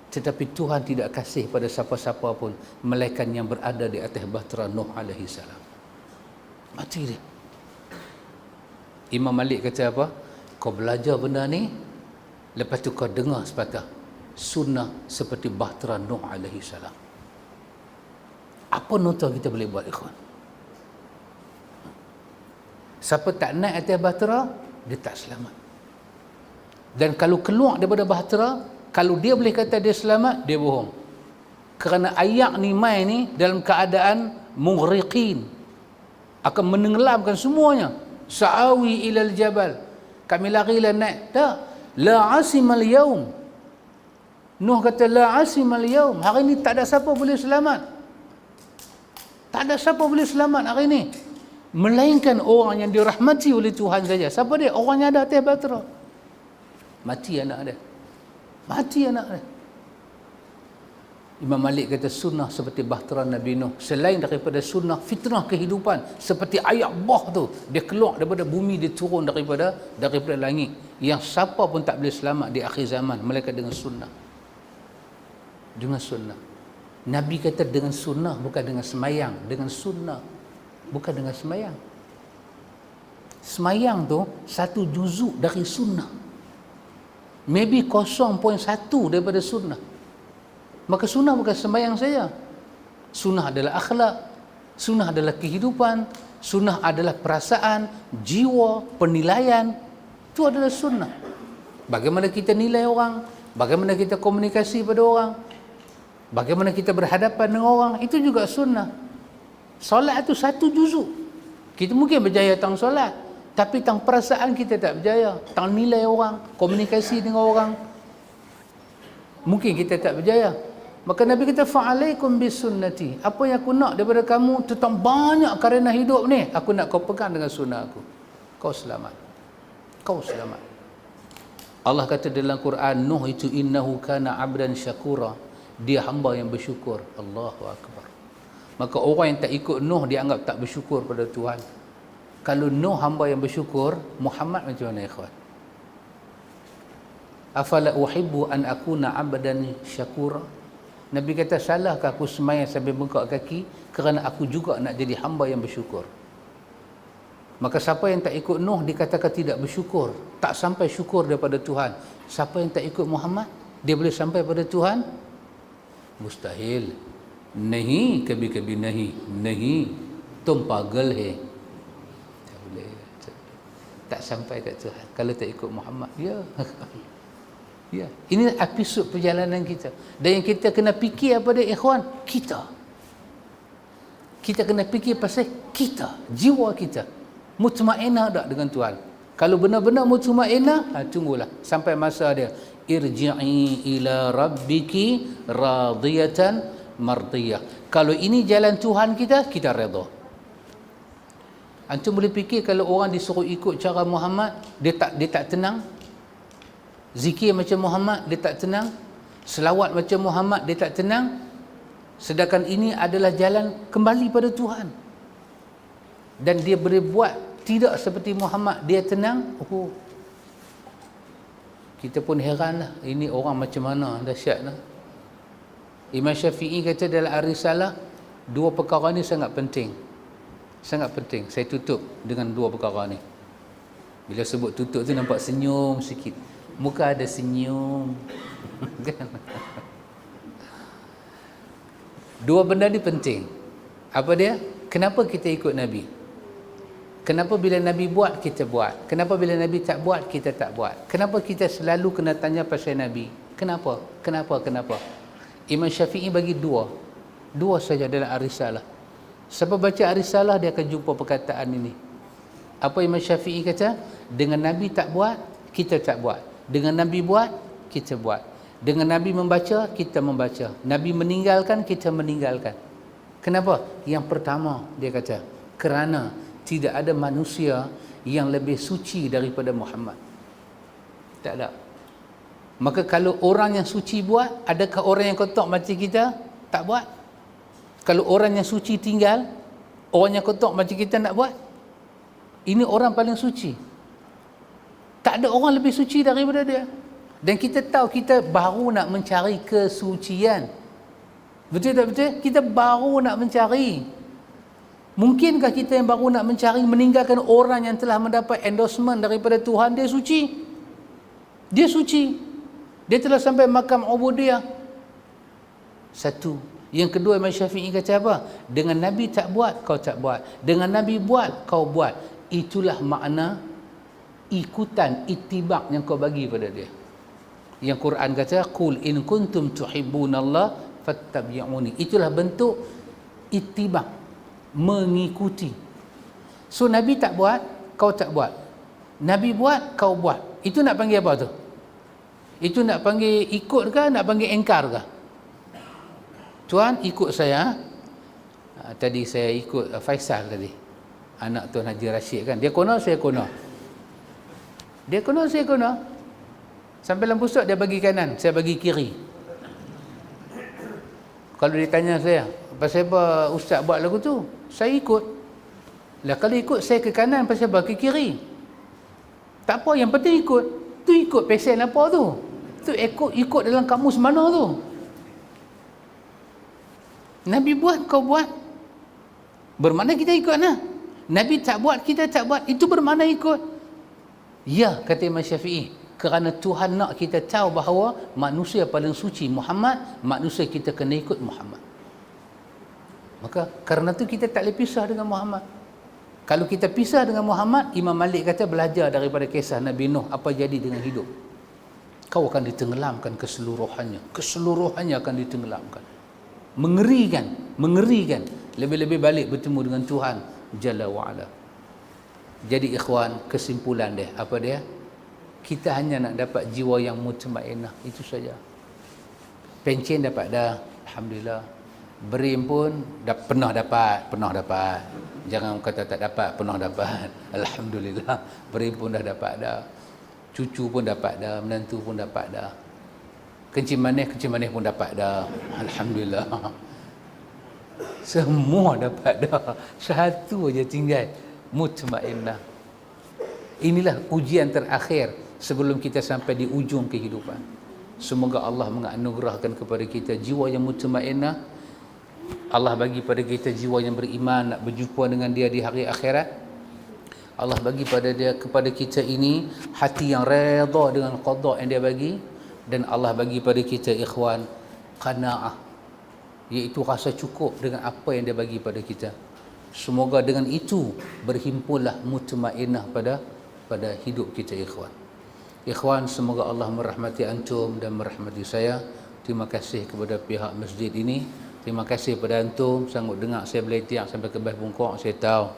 Tetapi Tuhan tidak kasih pada siapa-siapa pun, melainkan yang berada di atas bahtera Nuh alaihi salam. Mati dia. Imam Malik kata apa? Kau belajar benda ni, lepas tu kau dengar sepatah sunnah seperti bahtera Nuh alaihi salam. Apa nota kita boleh buat, ikhwan? Siapa tak naik atas bahtera, dia tak selamat. Dan kalau keluar daripada bahtera, kalau dia boleh kata dia selamat, dia bohong. Kerana ayak ni mai ni dalam keadaan mughriqin, akan menenggelamkan semuanya. Sa'awi ilal jabal, kami larilah naik. Tak, la asimal yaum. Nuh kata la asimal yaum, hari ni tak ada siapa boleh selamat. Tak ada siapa boleh selamat hari ni, melainkan orang yang dirahmati oleh Tuhan saja. Siapa dia? Orang yang ada atas bahtera. Mati anak dia. Mati anak dia. Imam Malik kata sunnah seperti bahtera Nabi Nuh. Selain daripada sunnah fitrah kehidupan, seperti ayat bah tu, dia keluar daripada bumi, dia turun daripada langit, yang siapa pun tak boleh selamat di akhir zaman melainkan dengan sunnah. Dengan sunnah. Nabi kata dengan sunnah, bukan dengan semayang, dengan sunnah, bukan dengan semayang. Semayang tu satu juzuk dari sunnah, maybe 0.1 daripada sunnah. Maka sunnah bukan sembahyang saja. Sunnah adalah akhlak, sunnah adalah kehidupan, sunnah adalah perasaan, jiwa, penilaian. Itu adalah sunnah. Bagaimana kita nilai orang, bagaimana kita komunikasi pada orang, bagaimana kita berhadapan dengan orang, itu juga sunnah. Solat itu satu juzuk. Kita mungkin berjaya tang solat, tapi tang perasaan kita tak berjaya, tang nilai orang, komunikasi dengan orang, mungkin kita tak berjaya. Maka Nabi kata fa'alaikum bisunnati. Apa yang aku nak daripada kamu tentang banyak kerana hidup ni, aku nak kau pegang dengan sunnah aku. Kau selamat. Kau selamat. Allah kata dalam Quran, Nuh itu innahu kana 'abdan syakura. Dia hamba yang bersyukur. Allahu akbar. Maka orang yang tak ikut Nuh dianggap tak bersyukur pada Tuhan. Kalau Nuh hamba yang bersyukur, Muhammad macam mana ikhwan? Afala uhibbu an akuna 'abdan syakura. Nabi kata, salahkah aku semayang sambil bengkak kaki kerana aku juga nak jadi hamba yang bersyukur. Maka siapa yang tak ikut Nuh dikatakan tidak bersyukur, tak sampai syukur daripada Tuhan. Siapa yang tak ikut Muhammad, dia boleh sampai pada Tuhan? Mustahil. Nahi, kabi-kabi nahi. Nahi, tum pagal hai. Tak boleh. Tak sampai kat Tuhan kalau tak ikut Muhammad. Ya. Ya, ini episod perjalanan kita. Dan yang kita kena fikir apa dia ikhwan? Kita kena fikir pasal kita, jiwa kita. Mutmainah tak dengan Tuhan? Kalau benar-benar mutmainah, tunggulah sampai masa dia irji'i ila rabbiki radiyatan mardiyah. Kalau ini jalan Tuhan kita redha. Antum boleh fikir kalau orang disuruh ikut cara Muhammad, dia tak tenang. Zikir macam Muhammad, dia tak tenang. Selawat macam Muhammad, dia tak tenang. Sedangkan ini adalah jalan kembali pada Tuhan. Dan dia boleh buat tidak seperti Muhammad, dia tenang. Oh, kita pun heran lah. Ini orang macam mana, dahsyat lah. Imam Syafi'i kata dalam Ar-Risalah, dua perkara ni sangat penting. Sangat penting. Saya tutup dengan dua perkara ni. Bila sebut tutup tu nampak senyum sikit. Muka ada senyum. Dua benda ni penting. Apa dia? Kenapa kita ikut Nabi? Kenapa bila Nabi buat, kita buat? Kenapa bila Nabi tak buat, kita tak buat? Kenapa kita selalu kena tanya pasal Nabi? Kenapa? Kenapa? Imam Syafi'i bagi dua saja dalam Ar-Risalah. Siapa baca Ar-Risalah, dia akan jumpa perkataan ini. Apa Imam Syafi'i kata? Dengan Nabi tak buat, kita tak buat. Dengan Nabi buat, kita buat. Dengan Nabi membaca, kita membaca. Nabi meninggalkan, kita meninggalkan. Kenapa? Yang pertama, dia kata, kerana tidak ada manusia yang lebih suci daripada Muhammad. Tak ada. Maka kalau orang yang suci buat, adakah orang yang kotor macam kita tak buat? Kalau orang yang suci tinggal, orang yang kotor macam kita nak buat? Ini orang paling suci. Tak ada orang lebih suci daripada dia. Dan kita tahu kita baru nak mencari kesucian. Betul tak betul? Kita baru nak mencari. Mungkinkah kita yang baru nak mencari meninggalkan orang yang telah mendapat endorsement daripada Tuhan, dia suci? Dia suci. Dia telah sampai makam ubudiyah. Satu. Yang kedua, Imam Syafi'i kata apa? Dengan Nabi tak buat, kau tak buat. Dengan Nabi buat, kau buat. Itulah makna ikutan, itibak yang kau bagi pada dia. Yang Quran kata, qul in kuntum tuhibbunallah fattabi'uni. Itulah bentuk itibak, mengikuti. So Nabi tak buat, kau tak buat. Nabi buat, kau buat. Itu nak panggil apa tu? Itu nak panggil ikut ke, nak panggil engkar ke? Tuan ikut saya. Tadi saya ikut Faisal tadi, anak Tuan Haji Rashid kan. Dia kono, saya kono. Dia kono, saya kono. Sampai dalam pusat dia bagi kanan, saya bagi kiri. Kalau dia tanya saya, pasal apa ustaz buat lagu tu? Saya ikut. Lah kalau ikut saya ke kanan, pasal apa ke kiri? Tak apa, yang penting ikut. Tu ikut pesen apa tu? Tu ikut dalam kamus mana tu? Nabi buat, kau buat. Bermakna kita ikut lah. Nabi tak buat, kita tak buat. Itu bermakna ikut. Ya, kata Imam Syafi'i. Kerana Tuhan nak kita tahu bahawa manusia paling suci Muhammad, manusia kita kena ikut Muhammad. Maka kerana tu kita tak boleh pisah dengan Muhammad. Kalau kita pisah dengan Muhammad, Imam Malik kata belajar daripada kisah Nabi Nuh apa jadi dengan hidup. Kau akan ditenggelamkan keseluruhannya. Keseluruhannya akan ditenggelamkan. Mengerikan. Lebih-lebih balik bertemu dengan Tuhan Jalla wa'ala. Jadi ikhwan, kesimpulan dia, apa dia? Kita hanya nak dapat jiwa yang mutmainnah, itu saja. Pencen dapat dah, alhamdulillah. Berim pun pernah dapat. Jangan kata tak dapat, pernah dapat. Alhamdulillah. Berim pun dah dapat dah. Cucu pun dapat dah, menantu pun dapat dah. Kencing manis pun dapat dah. Alhamdulillah. Semua dapat dah. Satu aja tinggal, mutmainnah. Inilah ujian terakhir sebelum kita sampai di ujung kehidupan. Semoga Allah menganugerahkan kepada kita jiwa yang mutmainnah. Allah bagi pada kita jiwa yang beriman, nak berjumpa dengan dia di hari akhirat. Allah bagi kepada kita ini hati yang redha dengan qada yang dia bagi. Dan Allah bagi pada kita ikhwan qanaah, iaitu rasa cukup dengan apa yang dia bagi pada kita. Semoga dengan itu berhimpunlah mutmainnah pada hidup kita ikhwan. Ikhwan, semoga Allah merahmati antum dan merahmati saya. Terima kasih kepada pihak masjid ini. Terima kasih kepada antum sanggup dengar saya beletiak sampai ke bawah bungkuk. Saya tahu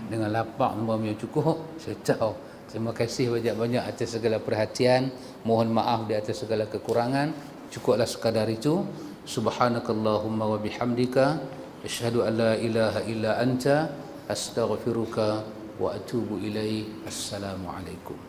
dengan lapar yang cukup, saya tahu. Terima kasih banyak-banyak atas segala perhatian. Mohon maaf di atas segala kekurangan. Cukuplah sekadar itu. Subhanakallahumma wa bihamdika asyhadu an la ilaha illa anta astaghfiruka wa atubu ilaik. Assalamualaikum.